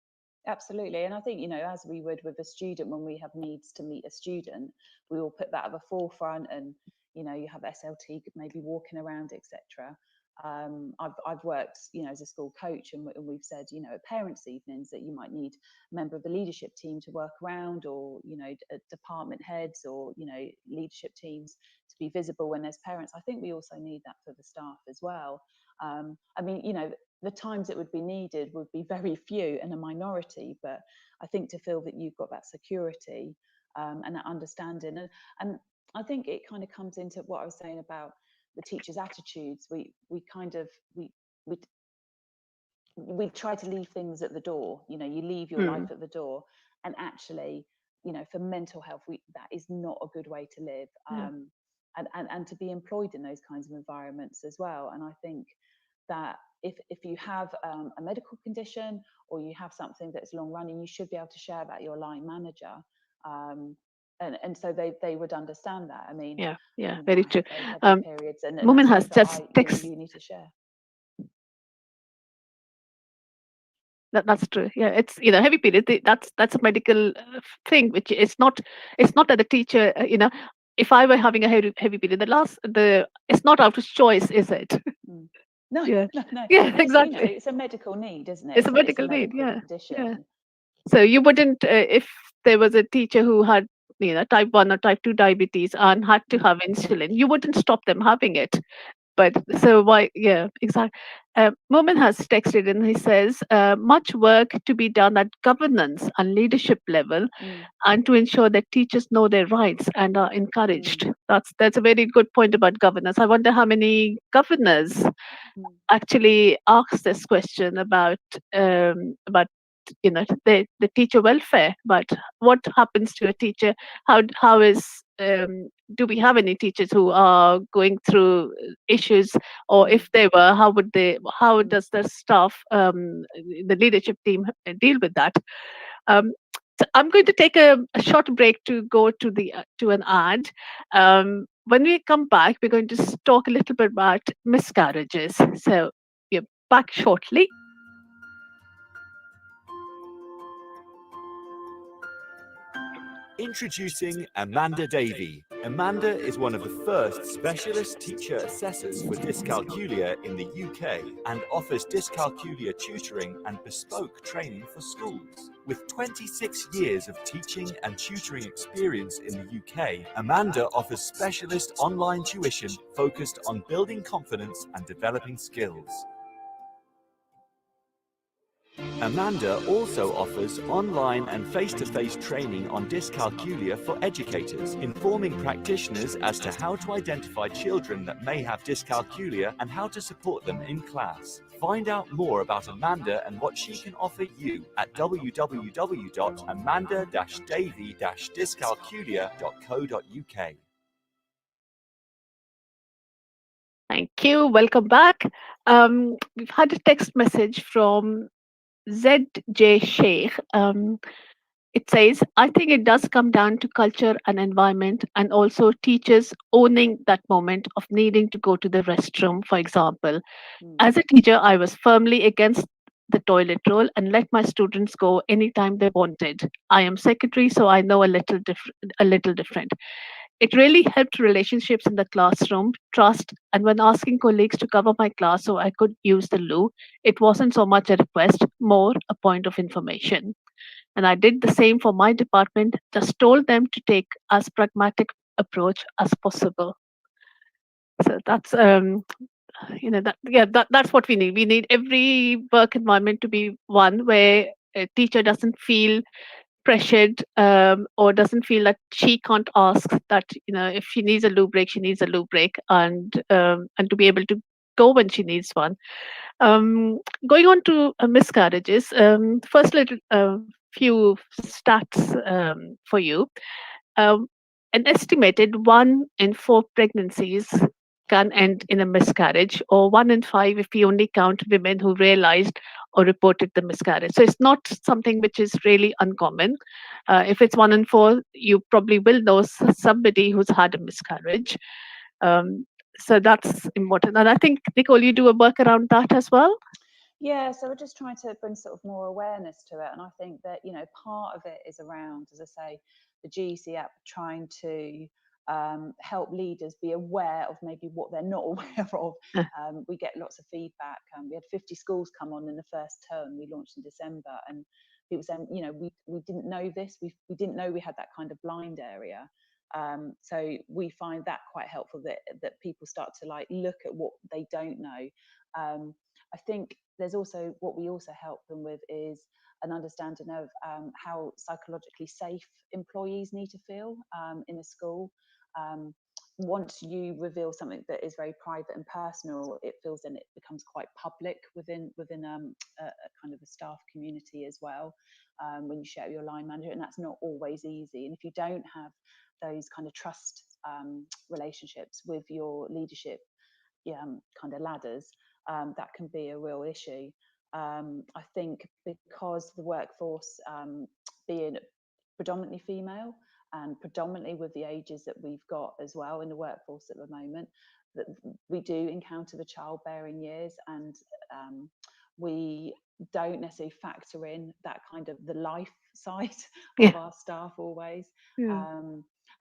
Absolutely. And I think, as we would with a student, when we have needs to meet a student, we will put that at the forefront, and, you have SLT maybe walking around, etc. I've worked, as a school coach, and we've said, at parents' evenings that you might need a member of the leadership team to work around, or department heads, or leadership teams to be visible when there's parents. I think we also need that for the staff as well. I mean, the times it would be needed would be very few and a minority, but I think to feel that you've got that security and that understanding, and I think it kind of comes into what I was saying about the teachers' attitudes. We try to leave things at the door. You leave your life at the door, and actually, for mental health, that is not a good way to live. And to be employed in those kinds of environments as well. And I think that if you have a medical condition, or you have something that's long running, you should be able to share that with your line manager. And so they would understand that. I mean, very true. They have their periods, and Woman that's has things just that you need to share. That's true. Yeah, it's heavy period. That's a medical thing, which it's not that the teacher. If I were having a heavy period, it's not out of choice, is it? No, Yeah, no. yeah, And exactly. it's a medical need, isn't it? It's a It's a medical need. medical Yeah, condition. yeah. So you wouldn't, if there was a teacher who had type 1 or type 2 diabetes and had to have insulin, you wouldn't stop them having it. But so why? Yeah, exactly. Momin has texted and he says, much work to be done at governance and leadership level, and to ensure that teachers know their rights and are encouraged. That's a very good point about governance. I wonder how many governors actually ask this question about the teacher welfare. But what happens to a teacher? How is do we have any teachers who are going through issues, or if they were, how does the staff, the leadership team, deal with that? So I'm going to take a short break to go to an ad. When we come back, we're going to talk a little bit about miscarriages. So we're back shortly. Introducing Amanda Davey. Amanda is one of the first specialist teacher assessors for dyscalculia in the UK and offers dyscalculia tutoring and bespoke training for schools. With 26 years of teaching and tutoring experience in the UK, Amanda offers specialist online tuition focused on building confidence and developing skills. Amanda also offers online and face-to-face training on dyscalculia for educators, informing practitioners as to how to identify children that may have dyscalculia and how to support them in class. Find out more about Amanda and what she can offer you at www.amanda-davy-dyscalculia.co.uk. Thank you. Welcome back. We've had a text message from ZJ Sheikh. It says, I think it does come down to culture and environment, and also teachers owning that moment of needing to go to the restroom, for example. As a teacher, I was firmly against the toilet roll and let my students go anytime they wanted. I am secretary, so I know a little different. It really helped relationships in the classroom, trust, and when asking colleagues to cover my class so I could use the loo, it wasn't so much a request, more a point of information. And I did the same for my department, just told them to take as pragmatic approach as possible. So that's that's what we need. We need every work environment to be one where a teacher doesn't feel pressured, or doesn't feel that she can't ask, that if she needs a loo break, she needs a loo break, and to be able to go when she needs one. Going on to miscarriages, first little few stats for you. um, an estimated 1 in 4 pregnancies can end in a miscarriage, or 1 in 5 if we only count women who realized or reported the miscarriage. So it's not something which is really uncommon. If it's 1 in 4, you probably will know somebody who's had a miscarriage. So that's important. And I think, Nicole, you do a work around that as well. Yeah, so we're just trying to bring sort of more awareness to it. And I think that, part of it is around, as I say, the GC app trying to help leaders be aware of maybe what they're not aware of. We get lots of feedback. We had 50 schools come on in the first term. We launched in December, and people saying, we didn't know this. We didn't know we had that kind of blind area. So we find that quite helpful, that people start to like look at what they don't know. I think there's also what we also help them with is an understanding of how psychologically safe employees need to feel in a school. Um, Once you reveal something that is very private and personal, it feels then it becomes quite public within a kind of a staff community as well. When you share your line manager, and that's not always easy. And if you don't have those kind of trust relationships with your leadership kind of ladders, that can be a real issue. I think because the workforce being predominantly female and predominantly with the ages that we've got as well in the workforce at the moment, that we do encounter the childbearing years, and we don't necessarily factor in that kind of the life side Yeah. of our staff always. Yeah.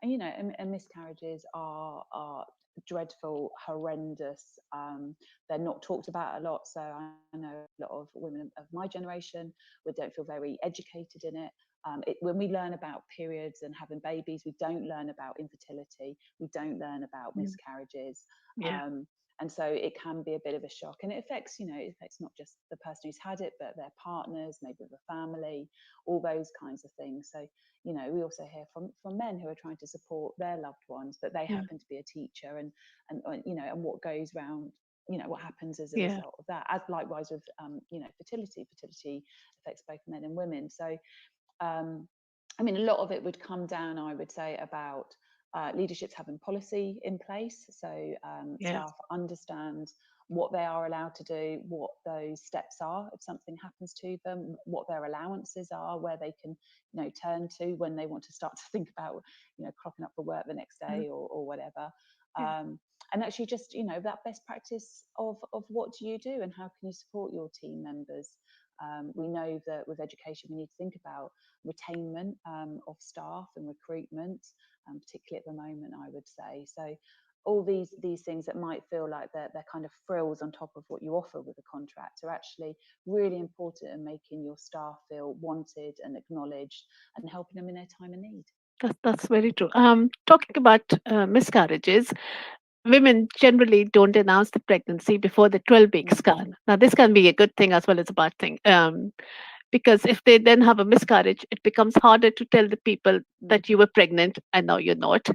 And miscarriages are dreadful, horrendous. They're not talked about a lot. So I know a lot of women of my generation we don't feel very educated in it. When we learn about periods and having babies, we don't learn about infertility. We don't learn about miscarriages. Yeah. And so it can be a bit of a shock, and it affects, it affects not just the person who's had it, but their partners, maybe the family, all those kinds of things. So, we also hear from men who are trying to support their loved ones, but they Yeah. happen to be a teacher, and and what goes around, what happens as a Yeah. result of that. As likewise with fertility affects both men and women. So I mean, a lot of it would come down, I would say, about leaderships having policy in place, so Yeah. staff understand what they are allowed to do, what those steps are if something happens to them, what their allowances are, where they can, turn to when they want to start to think about, clocking up for work the next day, or whatever. Yeah. And actually just, that best practice of what do you do and how can you support your team members. We know that with education we need to think about retainment of staff and recruitment, particularly at the moment, I would say. So all these things that might feel like they're kind of frills on top of what you offer with a contract are actually really important in making your staff feel wanted and acknowledged and helping them in their time of need. That's very true. Talking about miscarriages, women generally don't announce the pregnancy before the 12-week scan. Now, this can be a good thing as well as a bad thing. Because if they then have a miscarriage, it becomes harder to tell the people that you were pregnant and now you're not.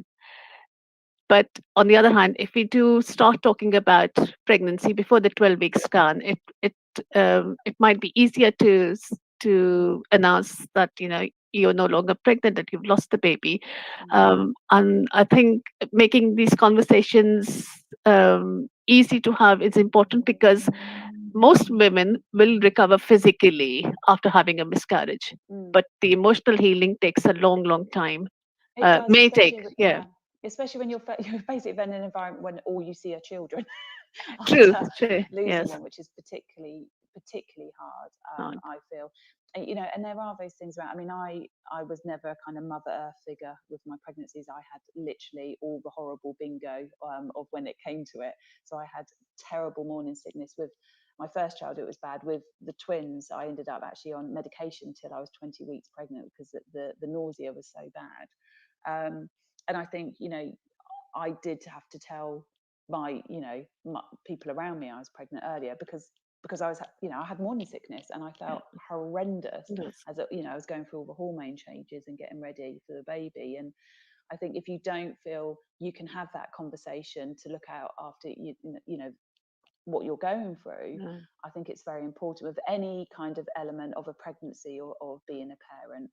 But on the other hand, if we do start talking about pregnancy before the 12-week scan, it might be easier to announce that you're no longer pregnant, that you've lost the baby. And I think making these conversations easy to have is important, because most women will recover physically after having a miscarriage, but the emotional healing takes a long, long time. It does, May take, yeah. especially when you're basically in an environment when all you see are children True, after true, losing yes. one, which is particularly hard. Hard. I feel, and there are those things around. I mean, I was never a kind of Mother Earth figure with my pregnancies. I had literally all the horrible bingo of when it came to it. So I had terrible morning sickness with my first child. It was bad. With the twins, I ended up actually on medication till I was 20 weeks pregnant because the nausea was so bad. And I think, I did have to tell my, my people around me I was pregnant earlier, because I was, I had morning sickness and I felt horrendous Yes. as I was going through all the hormone changes and getting ready for the baby. And I think if you don't feel you can have that conversation to look out after what you're going through, Yeah. I think it's very important with any kind of element of a pregnancy or being a parent,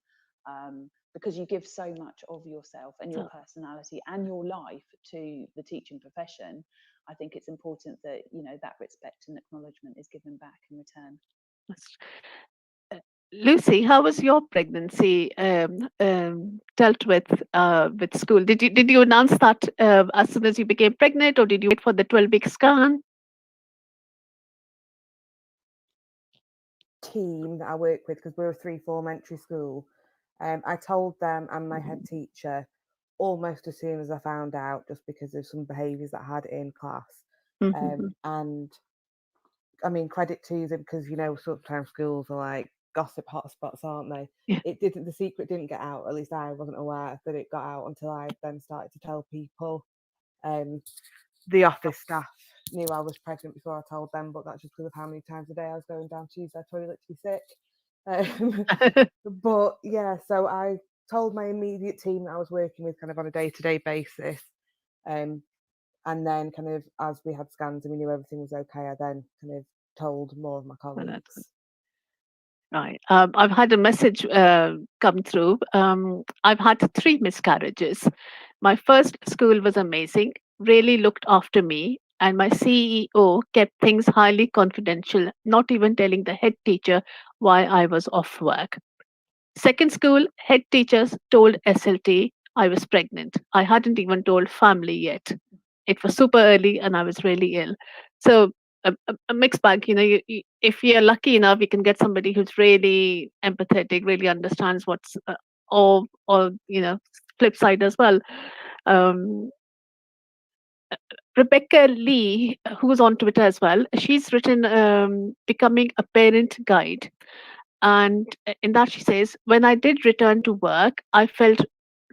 because you give so much of yourself and your So personality and your life to the teaching profession. I think it's important that that respect and acknowledgement is given back in return. that's- Lucy, how was your pregnancy dealt with school? Did you announce that as soon as you became pregnant, or did you wait for the 12-week scan? Team that I work with, because we're a 3 form entry school, I told them and my head teacher almost as soon as I found out, just because of some behaviours that I had in class. Mhm. And I mean, credit to them, because sometimes schools are like gossip hotspots, aren't they? Yeah. The secret didn't get out. At least I wasn't aware that it got out until I then started to tell people. Um, the office staff knew I was pregnant before I told them, but that's just because of how many times a day I was going down to use their toilet to be sick. But yeah, so I told my immediate team that I was working with kind of on a day-to-day basis. Um, and then kind of as we had scans and we knew everything was okay, I then kind of told more of my Well, that's good. colleagues. Right. I've had a message come through. I've had 3 miscarriages. My first school was amazing, really looked after me, and my CEO kept things highly confidential, not even telling the head teacher why I was off work. Second school, head teachers told SLT I was pregnant. I hadn't even told family yet. It was super early and I was really ill. So a mixed bag, if you're lucky enough, you can get somebody who's really empathetic, really understands what's, or flip side as well. Um, Rebecca Lee, who's on Twitter as well, she's written Becoming a Parent Guide. And in that, she says, when I did return to work, I felt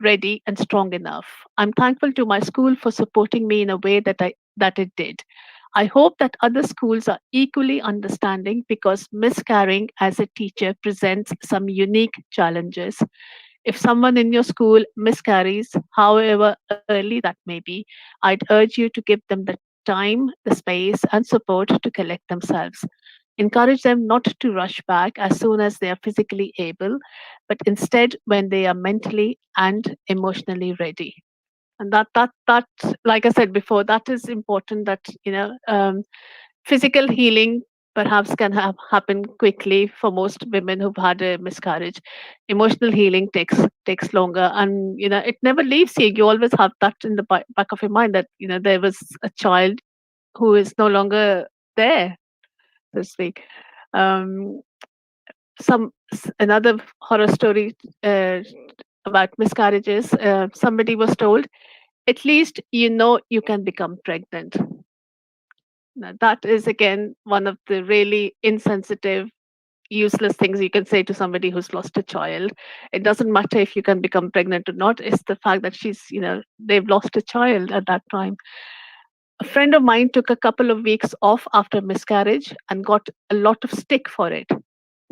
ready and strong enough. I'm thankful to my school for supporting me in a way that it did. I hope that other schools are equally understanding because miscarrying as a teacher presents some unique challenges. If someone in your school miscarries, however early that may be, I'd urge you to give them the time, the space, and support to collect themselves. Encourage them not to rush back as soon as they are physically able, but instead when they are mentally and emotionally ready. And that, like I said before, that is important. That physical healing perhaps can happen quickly for most women who've had a miscarriage. Emotional healing takes longer, and it never leaves you. You always have that in the back of your mind that there was a child who is no longer there, so to speak. Um, another horror story about miscarriages. Somebody was told, at least you can become pregnant. Now, that is again one of the really insensitive, useless things you can say to somebody who's lost a child. It doesn't matter if you can become pregnant or not. It's the fact that they've lost a child at that time. A friend of mine took a couple of weeks off after miscarriage and got a lot of stick for it.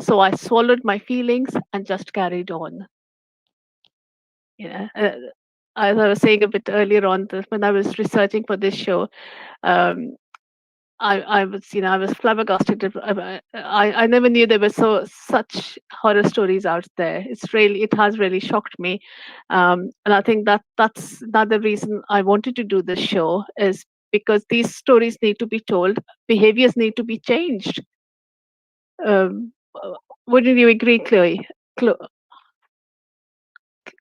So I swallowed my feelings and just carried on. Yeah. As I was saying a bit earlier on, when I was researching for this show, um, I was flabbergasted. I never knew there were such horror stories out there. It has really shocked me, and I think that's another reason I wanted to do this show is because these stories need to be told, behaviors need to be changed. Uh, wouldn't you agree, Chloe?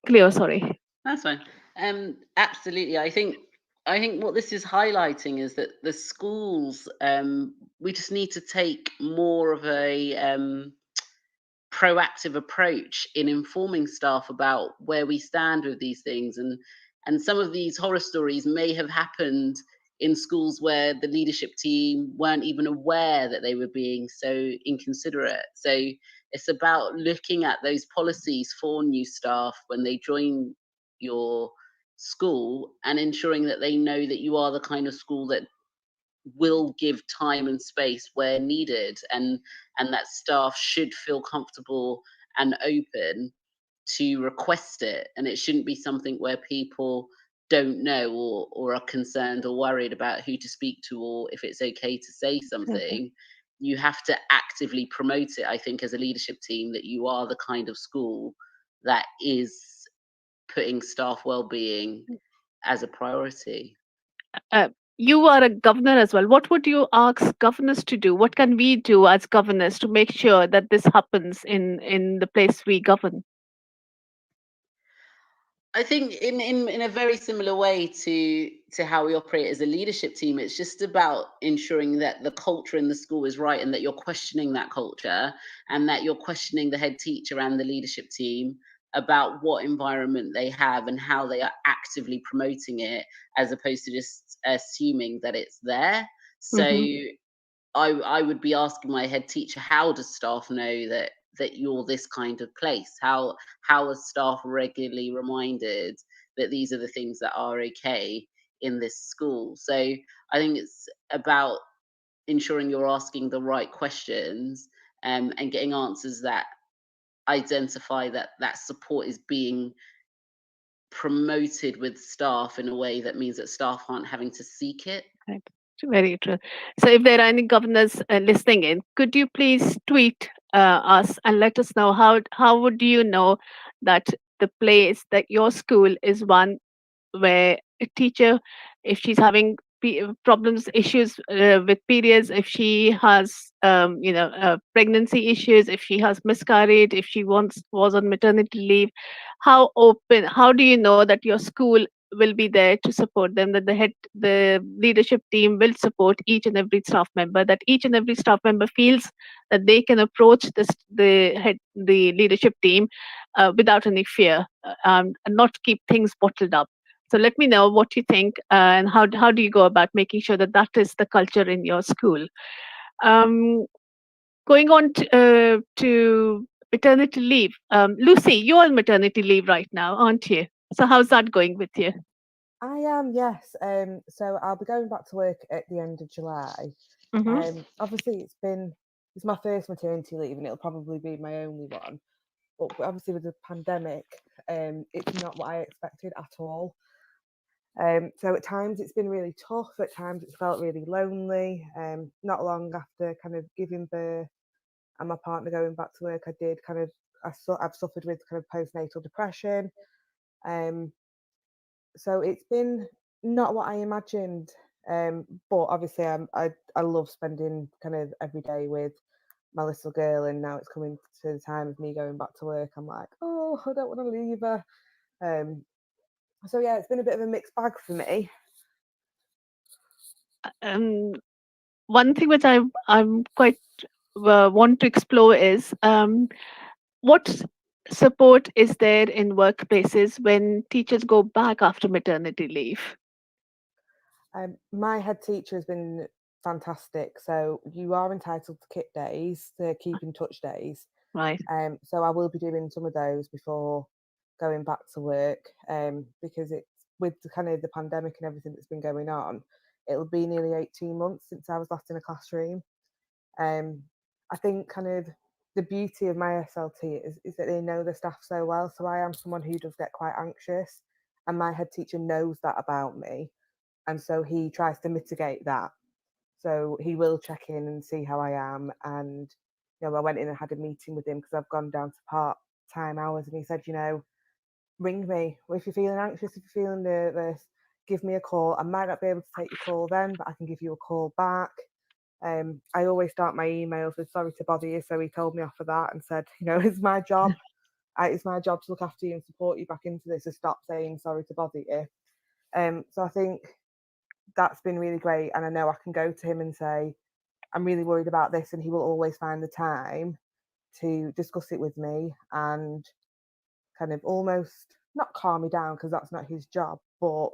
Cleo, sorry. That's fine. Absolutely. I think what this is highlighting is that the schools, we just need to take more of a proactive approach in informing staff about where we stand with these things, and some of these horror stories may have happened in schools where the leadership team weren't even aware that they were being so inconsiderate. So it's about looking at those policies for new staff when they join your school and ensuring that they know that you are the kind of school that will give time and space where needed, and that staff should feel comfortable and open to request it, and it shouldn't be something where people don't know or are concerned or worried about who to speak to or if it's okay to say Mhm. something. You have to actively promote it, I think, as a leadership team, that you are the kind of school that is putting staff well-being as a priority. Uh, you are a governor as well. What would you ask governors to do? What can we do as governors to make sure that this happens in the place we govern? I think in a very similar way to how we operate as a leadership team, it's just about ensuring that the culture in the school is right and that you're questioning that culture and that you're questioning the head teacher and the leadership team about what environment they have and how they are actively promoting it, as opposed to just assuming that it's there. So Hmm. I would be asking my head teacher, how does staff know that you're this kind of place? How are staff regularly reminded that these are the things that are okay in this school? So I think it's about ensuring you're asking the right questions, and getting answers that identify that that support is being promoted with staff in a way that means that staff aren't having to seek it. Right. Very true. So, if there are any governors listening in, could you please tweet us and let us know how would you know that the place that your school is one where a teacher, if she's having problems, issues with periods, if she has, pregnancy issues, if she has miscarried, if she once was on maternity leave, how do you know that your school will be there to support them, that the leadership team will support each and every staff member, that each and every staff member feels that they can approach the leadership team without any fear, and not keep things bottled up. So let me know what you think, and how do you go about making sure that that is the culture in your school. Um, Going on to maternity leave, Lucy, you're on maternity leave right now, aren't you? So how's that going with you? I am, yes. So I'll be going back to work at the end of July. Hmm. Obviously, it's my first maternity leave, and it'll probably be my only one. But obviously, with the pandemic, it's not what I expected at all. So at times it's been really tough. At times it's felt really lonely. Not long after kind of giving birth and my partner going back to work, I did kind of I've suffered with kind of postnatal depression. Um, so it's been not what I imagined. But obviously I love spending kind of every day with my little girl, and now it's coming to the time of me going back to work. I'm like, oh, I don't want to leave her. Um, so yeah, it's been a bit of a mixed bag for me. Um, One thing which I'm quite want to explore is what support is there in workplaces when teachers go back after maternity leave? My head teacher has been fantastic. So you are entitled to kit days, to keep in touch days. Right. So I will be doing some of those before going back to work, because it's with the kind of the pandemic and everything that's been going on. It'll be nearly 18 months since I was last in a classroom. Um, I think kind of the beauty of my SLT is that they know the staff so well. So I am someone who does get quite anxious, and my head teacher knows that about me, and so he tries to mitigate that. So he will check in and see how I am. And I went in and had a meeting with him because I've gone down to part-time hours, and he said, ring me if you're feeling anxious, if you're feeling nervous, give me a call. I might not be able to take your call then, but I can give you a call back. I always start my emails with "sorry to bother you," so he told me off for that and said, it's my job. It's my job to look after you and support you back into this. So stop saying "sorry to bother you." So I think that's been really great, and I know I can go to him and say I'm really worried about this, and he will always find the time to discuss it with me and kind of almost not calm me down because that's not his job, but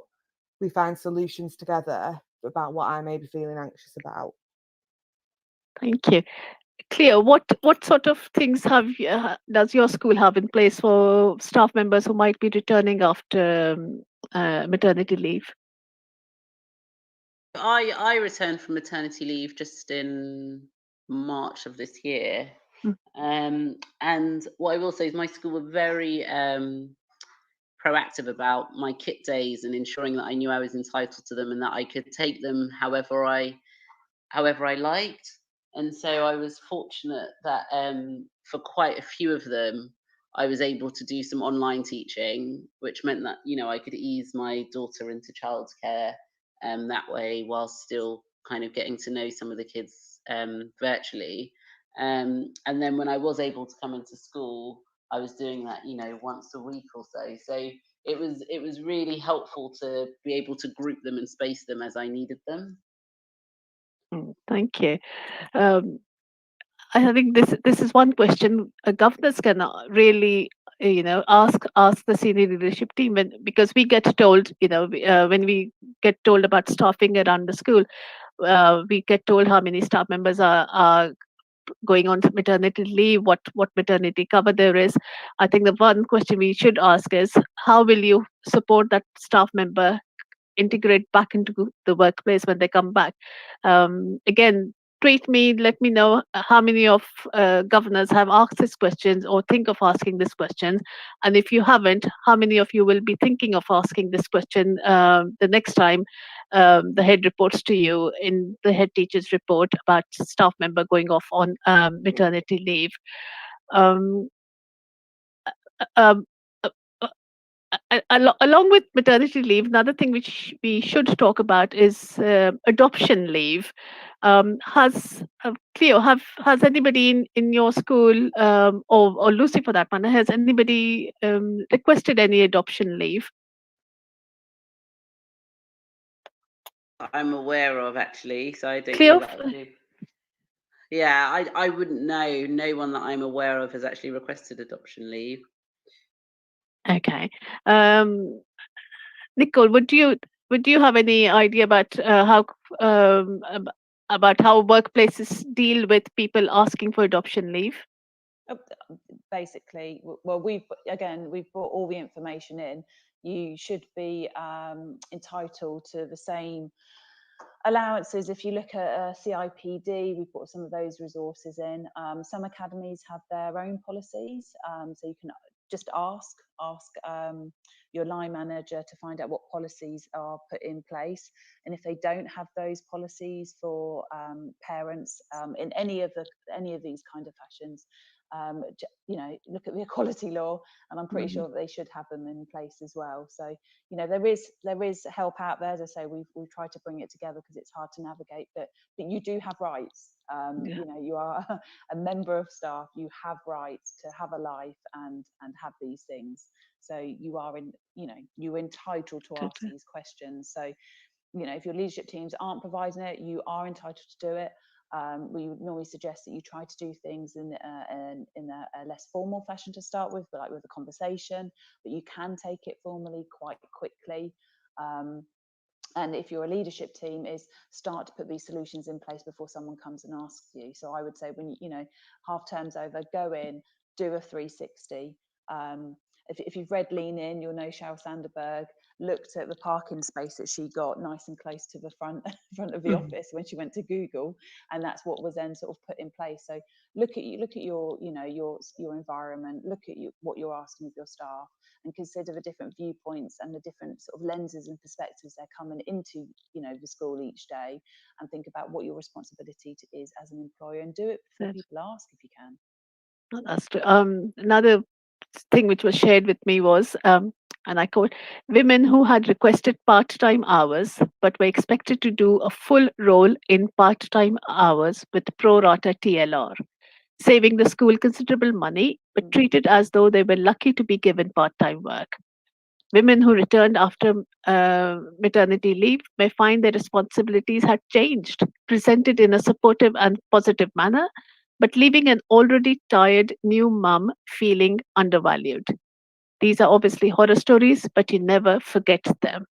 we find solutions together about what I may be feeling anxious about. Thank you. Clear. What sort of things does your school have in place for staff members who might be returning after maternity leave? I returned from maternity leave just in March of this year. Mm. And what I will say is my school were very proactive about my kit days and ensuring that I knew I was entitled to them and that I could take them however I liked. And so I was fortunate that for quite a few of them, I was able to do some online teaching, which meant that, I could ease my daughter into childcare that way while still kind of getting to know some of the kids virtually. And then when I was able to come into school, I was doing that, once a week or so. So it was really helpful to be able to group them and space them as I needed them. Thank you. Um, I think this is one question governors can really ask the senior leadership team, because we get told, when we get told about staffing around the school, we get told how many staff members are going on to maternity leave, what maternity cover there is. I think the one question we should ask is, how will you support that staff member integrate back into the workplace when they come back? Again, tweet me, let me know how many of governors have asked these questions or think of asking this question. And if you haven't, how many of you will be thinking of asking this question the next time the head reports to you in the head teacher's report about staff member going off on maternity leave? Um, um, uh, Along with maternity leave, another thing which we should talk about is adoption leave. Has Cleo, has anybody in your school, or Lucy for that matter, has anybody requested any adoption leave? I'm aware of, actually, so I don't know Cleo, that I do. Yeah, I wouldn't know. No one that I'm aware of has actually requested adoption leave. okay. Um, Nicole, would you have any idea about about how workplaces deal with people asking for adoption leave? Uh, Basically, well, we've brought all the information in. You should be entitled to the same allowances. If you look at CIPD, we've put some of those resources in. Some academies have their own policies, so you can just ask your line manager to find out what policies are put in place. And if they don't have those policies for parents in any of these kind of fashions, look at the equality law, and I'm pretty Mhm. sure that they should have them in place as well. So there is help out there. As I say, we've tried to bring it together because it's hard to navigate, but you do have rights. Yeah, You are a member of staff. You have rights to have a life and have these things. So you're entitled to ask totally. these questions. So if your leadership teams aren't providing it, you are entitled to do it. We would normally suggest that you try to do things in a less formal fashion to start with, but like with a conversation, but you can take it formally quite quickly. Um, and if you're a leadership team, is start to put these solutions in place before someone comes and asks you. So I would say, when half terms over, go in, do a 360. If you've read Lean In, you'll know Sheryl Sandberg looked at the parking space that she got nice and close to the front of the Mhm. office when she went to Google, and that's what was then sort of put in place. So look at your your environment, look at what you're asking of your staff, and consider the different viewpoints and the different sort of lenses and perspectives they're coming into the school each day, and think about what your responsibility is as an employer, and do it before That's people ask if you can. that's true. Another thing which was shared with me was, and I quote, women who had requested part-time hours but were expected to do a full role in part-time hours with pro rata TLR, saving the school considerable money, but Mm. treated as though they were lucky to be given part-time work. Women who returned after maternity leave may find their responsibilities had changed, presented in a supportive and positive manner, but leaving an already tired new mum feeling undervalued. These are obviously horror stories, but you never forget them.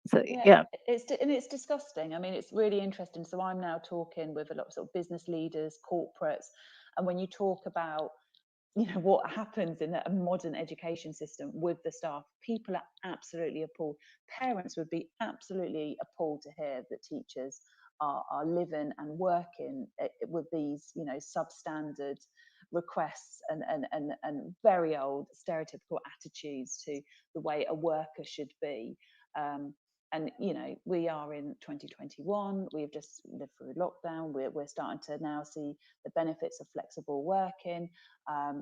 So, Yeah, yeah. it's disgusting. I mean, it's really interesting. So I'm now talking with a lot of sort of business leaders, corporates, and when you talk about what happens in a modern education system with the staff, people are absolutely appalled. Parents would be absolutely appalled to hear that teachers are living and working with these substandard requests and very old stereotypical attitudes to the way a worker should be. um, and we are in 2021, we've just lived through lockdown, we're starting to now see the benefits of flexible working,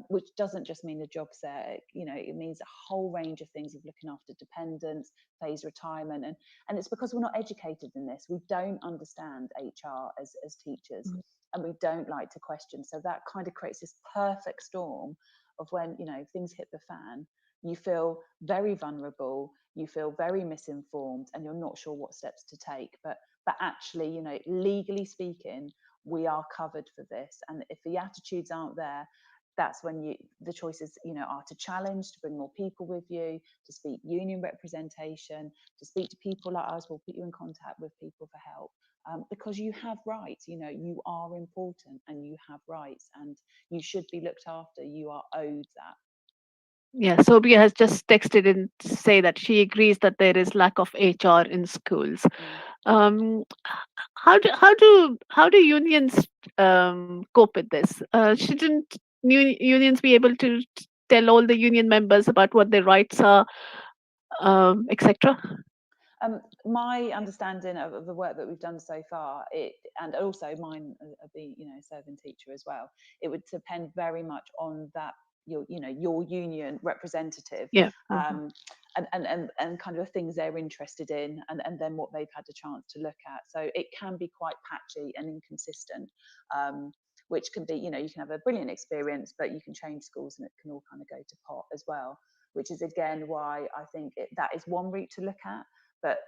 which doesn't just mean a job set. It means a whole range of things of looking after dependents, phased retirement, and it's because we're not educated in this. We don't understand HR as teachers, Mm, and we don't like to question. So that kind of creates this perfect storm of when things hit the fan. You feel very vulnerable, you feel very misinformed, and you're not sure what steps to take. But actually, legally speaking, we are covered for this. And if the attitudes aren't there, that's when the choices, are to challenge, to bring more people with you, to speak union representation, to speak to people like us. We'll put you in contact with people for help, because you have rights. You are important and you have rights, and you should be looked after. You are owed that. Yeah, Sobia has just texted in to say that she agrees that there is lack of HR in schools. Um, how do unions cope with this? Shouldn't unions be able to tell all the union members about what their rights are, etc.? My understanding of the work that we've done so far, and also mine of being, serving teacher as well, it would depend very much on that your union representative, Yeah. and kind of the things they're interested in, and then what they've had a chance to look at. So it can be quite patchy and inconsistent, which can be, you can have a brilliant experience, but you can change schools and it can all kind of go to pot as well. Which is again why I think that is one route to look at, but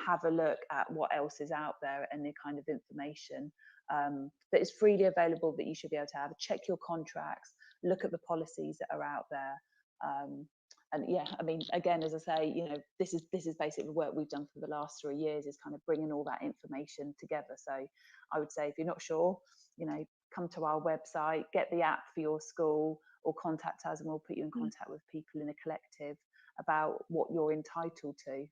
have a look at what else is out there and the kind of information that is freely available that you should be able to have. Check your contracts, look at the policies that are out there. And yeah, I mean, again, as I say, this is basically the work we've done for the last 3 years, is kind of bringing all that information together. So I would say, if you're not sure, come to our website, get the app for your school, or contact us and we'll put you in contact with people in a collective about what you're entitled to.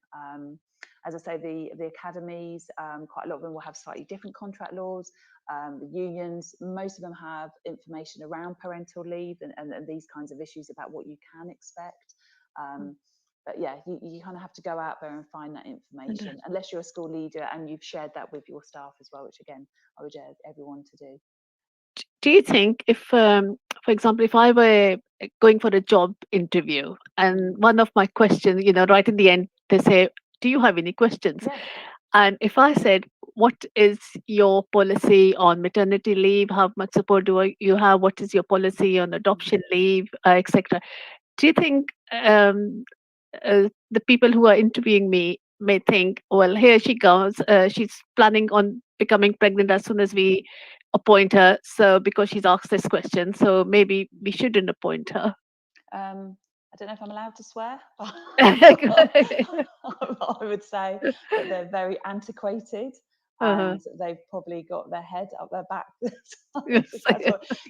As I say, the academies, quite a lot of them will have slightly different contract laws. The unions, most of them have information around parental leave and these kinds of issues about what you can expect. But yeah, you kind of have to go out there and find that information, unless you're a school leader and you've shared that with your staff as well, which again, I would urge everyone to do. Do you think if, for example, if I were going for a job interview and one of my questions, right in the end, they say, do you have any questions? Yeah. And if I said, what is your policy on maternity leave? How much support do you have? What is your policy on adoption leave, etc.? Do you think the people who are interviewing me may think, well, here she goes. She's planning on becoming pregnant as soon as we appoint her. So because she's asked this question, so maybe we shouldn't appoint her. I don't know if I'm allowed to swear. I would say that they're very antiquated. And they've probably got their head up their back. Yes.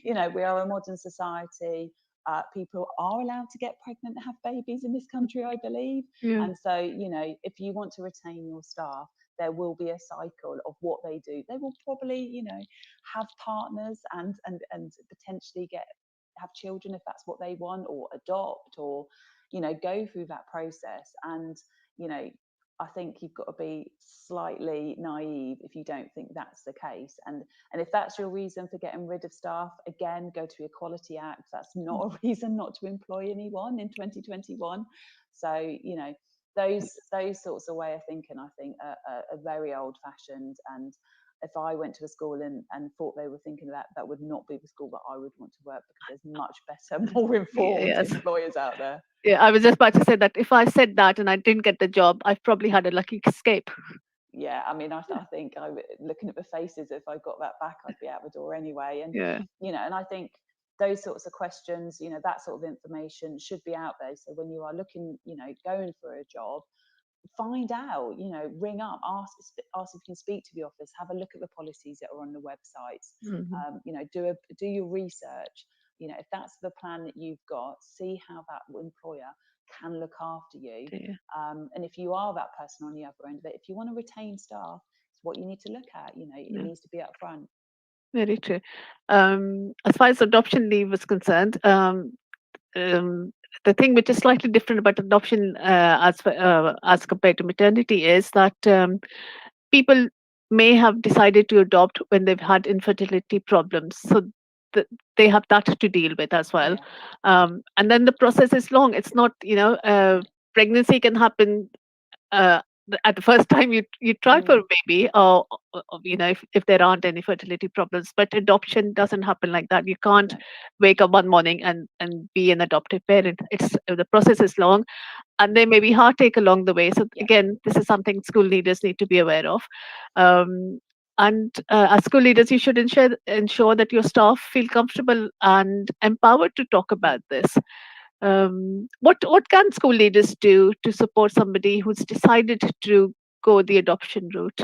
We are a modern society. People are allowed to get pregnant and have babies in this country, I believe. Yeah. And so, if you want to retain your staff, there will be a cycle of what they do. They will probably, have partners and potentially have children if that's what they want, or adopt, or go through that process. And I think you've got to be slightly naive if you don't think that's the case. And if that's your reason for getting rid of staff, again, go to the Equality Act. That's not a reason not to employ anyone in 2021. So those sorts of way of thinking, I think, are very old fashioned. And if I went to a school and thought they were thinking that would not be the school that I would want to work, because there's much better, more informed employers out there. Yeah, I was just about to say that if I said that and I didn't get the job, I've probably had a lucky escape. Yeah, I mean, I think looking at the faces, if I got that back, I'd be out the door anyway. And and I think those sorts of questions, that sort of information should be out there. So when you are looking, going for a job, find out, ring up, ask if you can speak to the office, have a look at the policies that are on the websites. Do your research. If that's the plan that you've got, see how that employer can look after you. And if you are that person on the other end of it, if you want to retain staff, it's what you need to look at. It needs to be up front. Very true. As far as adoption leave is concerned, the thing which is slightly different about adoption as compared to maternity is that people may have decided to adopt when they've had infertility problems, so they have that to deal with as well. And then the process is long. It's not, pregnancy can happen at the first time you try for a baby, or if there aren't any fertility problems. But adoption doesn't happen like that. You can't wake up one morning and be an adoptive parent. The process is long, and there may be heartache along the way. So again, this is something school leaders need to be aware of. As school leaders, you should ensure that your staff feel comfortable and empowered to talk about this. What can school leaders do to support somebody who's decided to go the adoption route?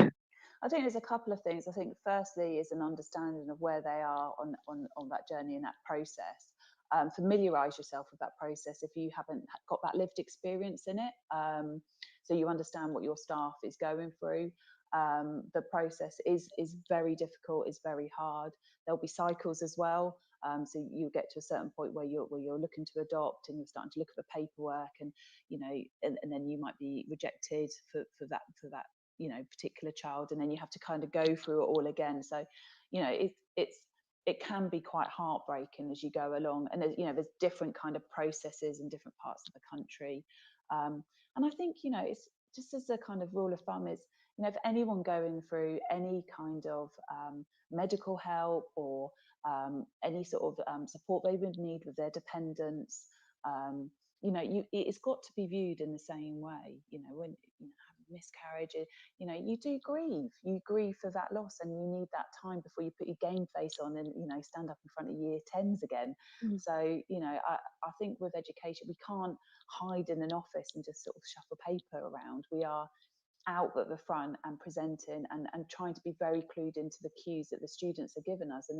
I think there's a couple of things. I think firstly is an understanding of where they are on that journey and that process. Familiarize yourself with that process if you haven't got that lived experience in it. So you understand what your staff is going through. The process is very difficult, is very hard. There'll be cycles as well. So you get to a certain point where you're looking to adopt and you're starting to look at the paperwork, and and then you might be rejected for that particular child, and then you have to kind of go through it all again. So it can be quite heartbreaking as you go along, and there's different kind of processes in different parts of the country. And I think it's just as a kind of rule of thumb is, if anyone going through any kind of medical help or any sort of support they would need with their dependents, it's got to be viewed in the same way. When have a miscarriage, you grieve for that loss, and you need that time before you put your game face on and stand up in front of year 10s again. So I think with education we can't hide in an office and just sort of shuffle paper around. We are out at the front and presenting and trying to be very clued into the cues that the students are giving us. And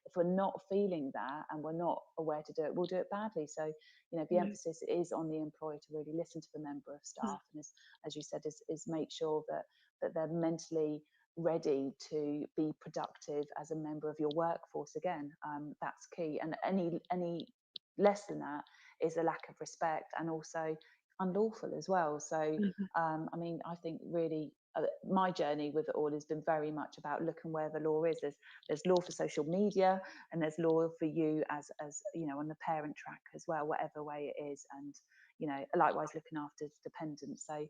if we're not feeling that and we're not aware to do it, we'll do it badly. So the emphasis is on the employer to really listen to the member of staff, and as you said, is make sure that they're mentally ready to be productive as a member of your workforce again. That's key, and any less than that is a lack of respect and also unlawful as well. So I think really my journey with it all has been very much about looking where the law is. There's law for social media, and there's law for you as on the parent track as well, whatever way it is, and likewise looking after dependents. So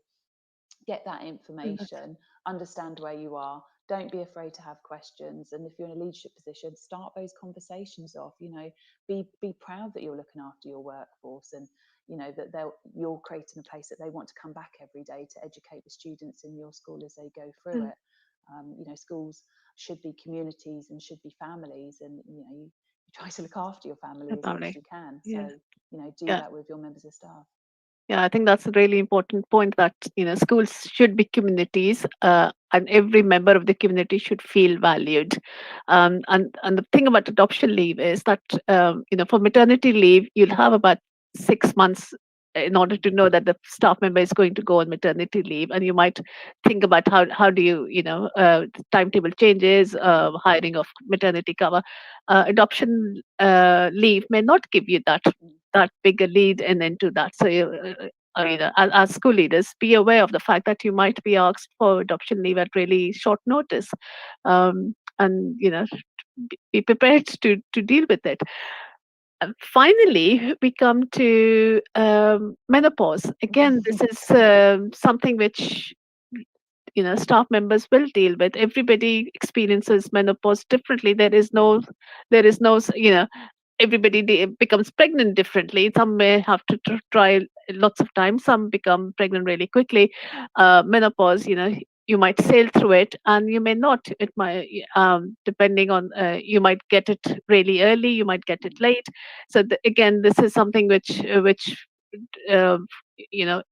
get that information, understand where you are, don't be afraid to have questions, and if you're in a leadership position, start those conversations off. Be proud that you're looking after your workforce, and that you're creating a place that they want to come back every day to educate the students in your school as they go through it. Schools should be communities and should be families, and you try to look after your family as much as you can. Yeah. So do Yeah. that with your members of staff. Yeah, I think that's a really important point, that schools should be communities, and every member of the community should feel valued. And the thing about adoption leave is that for maternity leave you'll have about 6 months in order to know that the staff member is going to go on maternity leave, and you might think about how do timetable changes, hiring of maternity cover. Adoption leave may not give you that bigger lead and into that. So as school leaders, be aware of the fact that you might be asked for adoption leave at really short notice, and be prepared to deal with it. Finally, we come to menopause. Again, this is something which staff members will deal with. Everybody experiences menopause differently. There is no everybody becomes pregnant differently. Some may have to try lots of time. Some become pregnant really quickly. Menopause, you might sail through it, and you may not. It might, depending on, you might get it really early. You might get it late. So again, this is something which uh,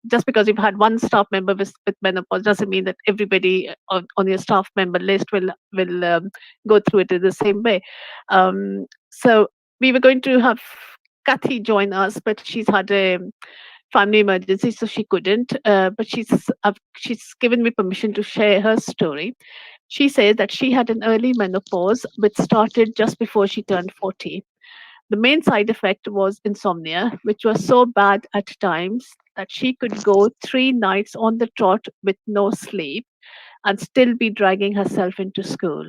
just because you've had one staff member with menopause doesn't mean that everybody on your staff member list will go through it in the same way. So we were going to have Kathy join us, but she's had a family emergency, so she couldn't. But she's given me permission to share her story. She says that she had an early menopause, which started just before she turned 40. The main side effect was insomnia, which was so bad at times that she could go 3 nights on the trot with no sleep and still be dragging herself into school.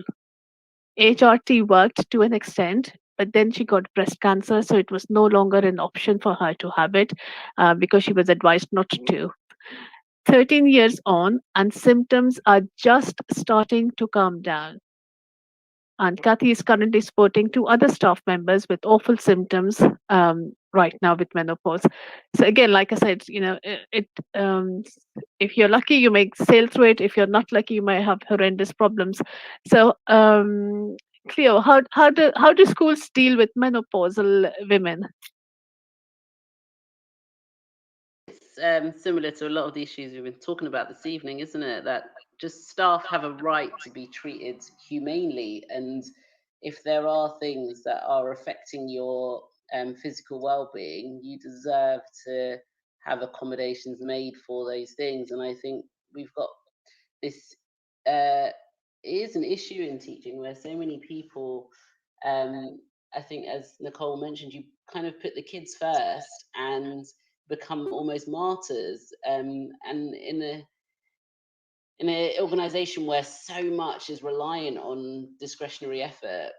HRT worked to an extent, but then she got breast cancer, so it was no longer an option for her to have it, because she was advised not to. 13 years on, and symptoms are just starting to calm down. And Kathy is currently supporting 2 other staff members with awful symptoms, right now with menopause. So again, like I said, if you're lucky, you may sail through it. If you're not lucky, you may have horrendous problems. So, Cleo, how do schools deal with menopausal women? It's similar to a lot of the issues we've been talking about this evening, isn't it? That just staff have a right to be treated humanely, and if there are things that are affecting your physical well-being, you deserve to have accommodations made for those things. And I think we've got this. It is an issue in teaching where so many people. I think, as Nicole mentioned, you kind of put the kids first and become almost martyrs. And in an organization where so much is reliant on discretionary effort,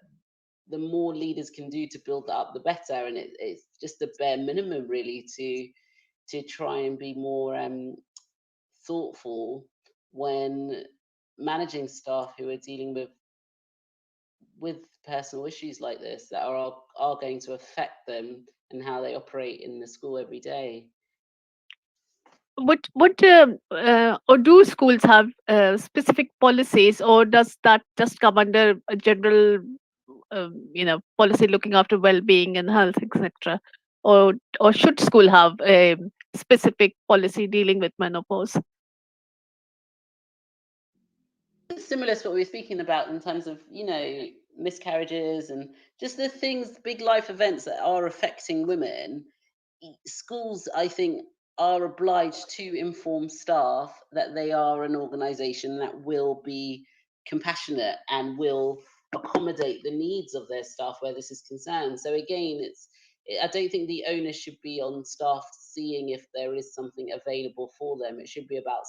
the more leaders can do to build that up, the better. And it's just the bare minimum, really, to try and be more thoughtful when managing staff who are dealing with personal issues like this that are going to affect them and how they operate in the school every day. Or do schools have specific policies, or does that just come under a general, policy looking after well-being and health, etc.? Or should school have a specific policy dealing with menopause? It's similar to what we were speaking about in terms of, miscarriages and just the things, big life events that are affecting women. Schools, I think, are obliged to inform staff that they are an organisation that will be compassionate and will accommodate the needs of their staff where this is concerned. So again, I don't think the onus should be on staff seeing if there is something available for them. It should be about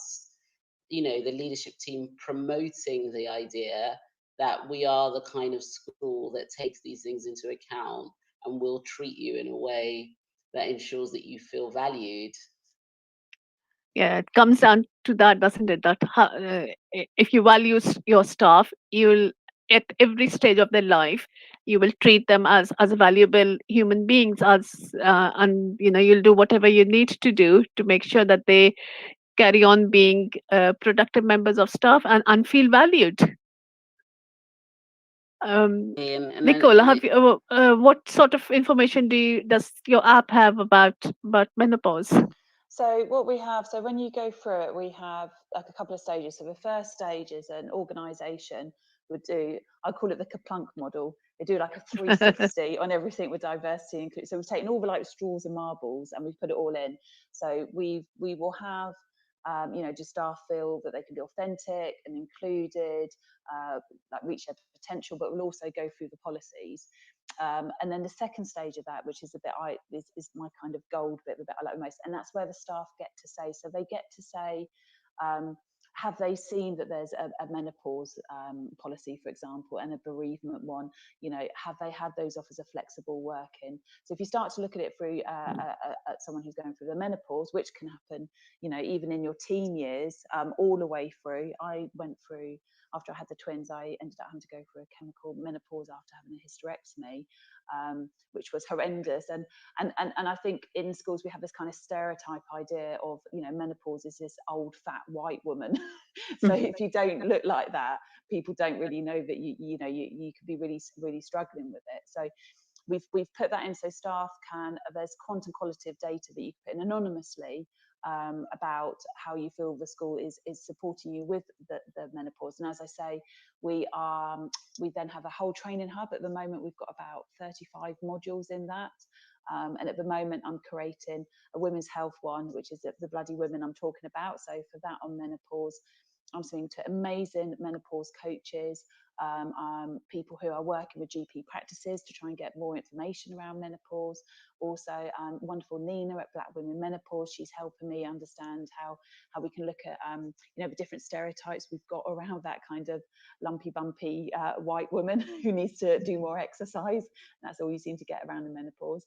the leadership team promoting the idea that we are the kind of school that takes these things into account and will treat you in a way that ensures that you feel valued. Yeah, it comes down to that, doesn't it? That if you value your staff, you'll at every stage of their life, you will treat them as valuable human beings, and you'll do whatever you need to do to make sure that they carry on being productive members of staff and feel valued. Um, And then Nicola, what sort of information does your app have about menopause? So what we have, so when you go through it, we have like a couple of stages. So the first stage is an organisation would do, I call it the Kaplunk model. They do like a 360 on everything with diversity included. So we've taken all the like straws and marbles and we've put it all in. So we will have, do staff feel that they can be authentic and included, like reach their potential, but we'll also go through the policies. And then the second stage of that, which is the bit is my kind of gold bit, the bit I like the most, and that's where the staff get to say. So they get to say, have they seen that there's a menopause policy, for example, and a bereavement one? Have they had those offers of flexible working? So if you start to look at it through at someone who's going through the menopause, which can happen, even in your teen years, all the way through. I went through, after I had the twins, I ended up having to go through a chemical menopause after having a hysterectomy, which was horrendous. And I think in schools we have this kind of stereotype idea of, menopause is this old fat white woman. So if you don't look like that, people don't really know that you could be really, really struggling with it. So we've put that in so staff there's quantum qualitative data that you can put in anonymously about how you feel the school is supporting you with the menopause. And as I say, we then have a whole training hub. At the moment, we've got about 35 modules in that. And at the moment, I'm creating a women's health one, which is the bloody women I'm talking about. So for that on menopause, I'm speaking to amazing menopause coaches, people who are working with GP practices to try and get more information around menopause. Also, wonderful Nina at Black Women Menopause. She's helping me understand how we can look at the different stereotypes we've got around that kind of lumpy, bumpy white woman who needs to do more exercise. That's all you seem to get around the menopause.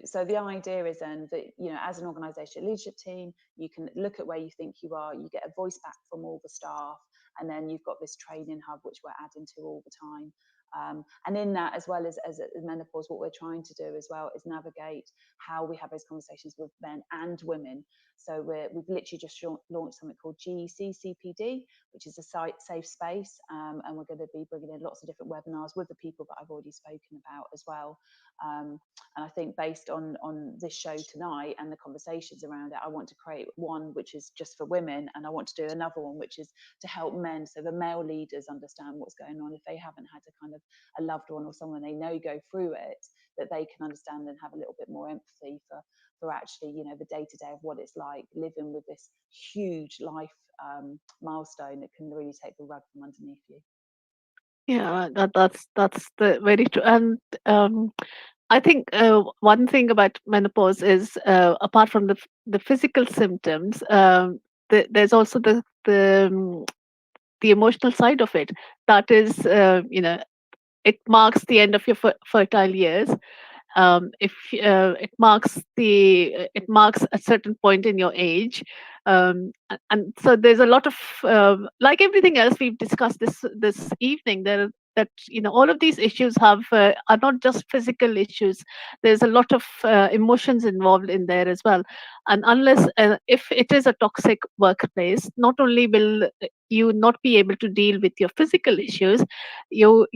So the idea is then that, as an organisation leadership team, you can look at where you think you are, you get a voice back from all the staff, and then you've got this training hub which we're adding to all the time. And in that, as well as menopause, what we're trying to do as well is navigate how we have those conversations with men and women. So we've literally just launched something called GEC CPD, which is a safe space, and we're going to be bringing in lots of different webinars with the people that I've already spoken about as well. And I think based on this show tonight and the conversations around it, I want to create one which is just for women, and I want to do another one which is to help men, so the male leaders understand what's going on if they haven't had a kind of a loved one or someone they know go through it, that they can understand and have a little bit more empathy for actually, you know, the day-to-day of what it's like living with this huge life milestone that can really take the rug from underneath you. Yeah, that's the very true. And I think one thing about menopause is, apart from the physical symptoms, there's also the emotional side of it. That is, it marks the end of your fertile years. If it marks a certain point in your age, and so there's a lot of, like everything else we've discussed this evening, that all of these issues are not just physical issues. There's a lot of emotions involved in there as well. And unless, if it is a toxic workplace, not only will you not be able to deal with your physical issues, your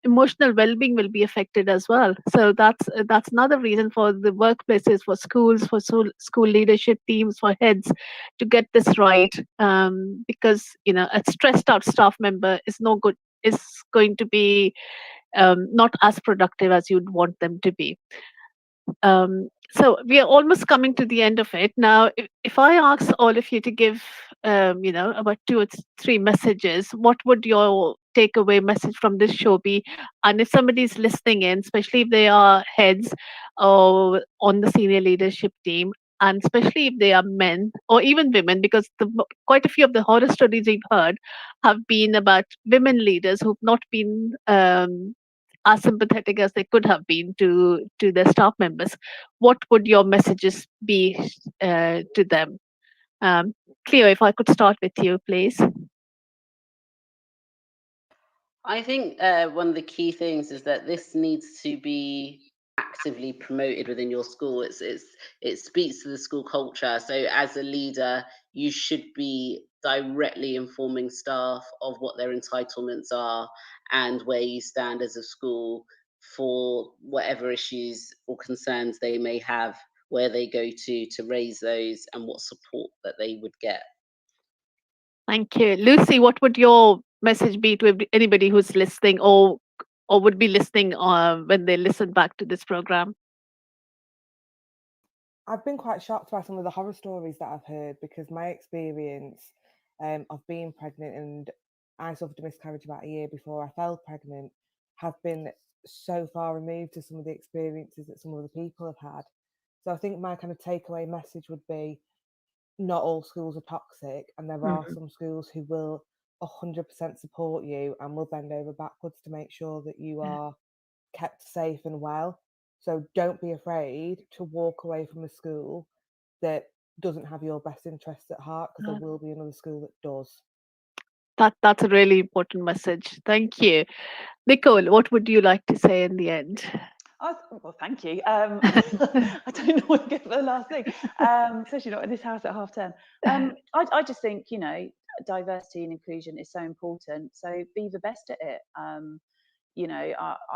emotional well-being will be affected as well. So that's another reason for the workplaces, for schools, for school leadership teams, for heads, to get this right, because a stressed out staff member is no good, is going to be not as productive as you'd want them to be. So we are almost coming to the end of it now. If I ask all of you to give, about two or three messages, what would your takeaway message from this show be? And if somebody's listening in, especially if they are heads or on the senior leadership team, and especially if they are men or even women, because quite a few of the horror stories we've heard have been about women leaders who've not been as sympathetic as they could have been to their staff members. What would your messages be to them? Cleo, if I could start with you, please. I think one of the key things is that this needs to be actively promoted within your school. It speaks to the school culture. So as a leader, you should be directly informing staff of what their entitlements are and where you stand as a school for whatever issues or concerns they may have, where they go to raise those, and what support that they would get. Thank you. Lucy, what would your message be to anybody who's listening or would be listening when they listen back to this program? I've been quite shocked by some of the horror stories that I've heard, because my experience of being pregnant, and I suffered a miscarriage about a year before I fell pregnant, have been so far removed to some of the experiences that some other people have had. So I think my kind of takeaway message would be, not all schools are toxic, and there are Mhm. some schools who will 100% support you and will bend over backwards to make sure that you Yeah. are kept safe and well. So don't be afraid to walk away from a school that doesn't have your best interests at heart, because there Uh, will be another school that does. that's a really important message. Thank you. Nicole, what would you like to say in the end? Well, thank you. I don't know what to get for the last thing, especially not in this house at 10:30. I just think, diversity and inclusion is so important. So be the best at it. I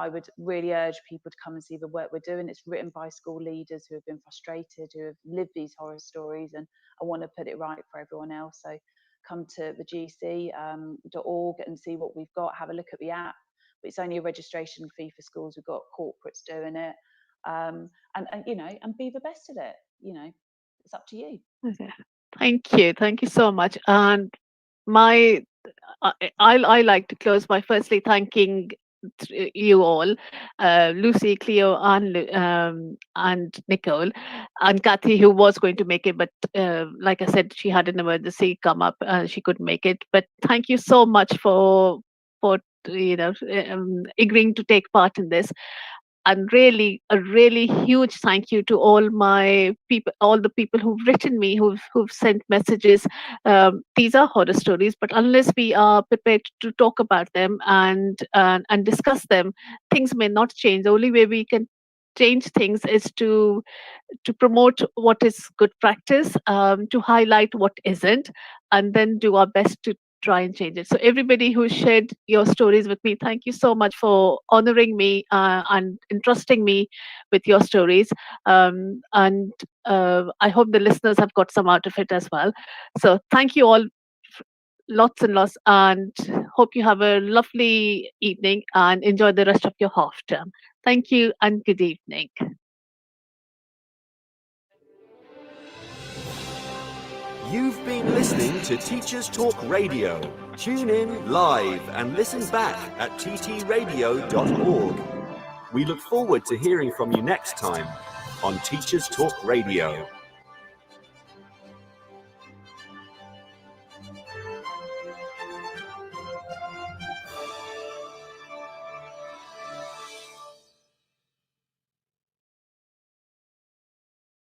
would really urge people to come and see the work we're doing. It's written by school leaders who have been frustrated, who have lived these horror stories, and I want to put it right for everyone else. So come to the gc.org and see what we've got. Have a look at the app. It's only a registration fee for schools. We've got corporates doing it, and be the best at it. It's up to you. Okay. Thank you so much. And my I like to close by firstly thanking you all, Lucy, Cleo, and Nicole, and Kathy, who was going to make it, but like I said, she had an emergency come up, she couldn't make it. But thank you so much for agreeing to take part in this. And really, a really huge thank you to all my people, all the people who've written me, who've sent messages. These are horror stories, but unless we are prepared to talk about them and discuss them, things may not change. The only way we can change things is to promote what is good practice, to highlight what isn't, and then do our best to try and change it. So everybody who shared your stories with me, thank you so much for honoring me and entrusting me with your stories. And I hope the listeners have got some out of it as well. So thank you all lots and lots, and hope you have a lovely evening and enjoy the rest of your half term. Thank you and good evening. You've been listening to Teachers Talk Radio. Tune in live and listen back at ttradio.org. We look forward to hearing from you next time on Teachers Talk Radio.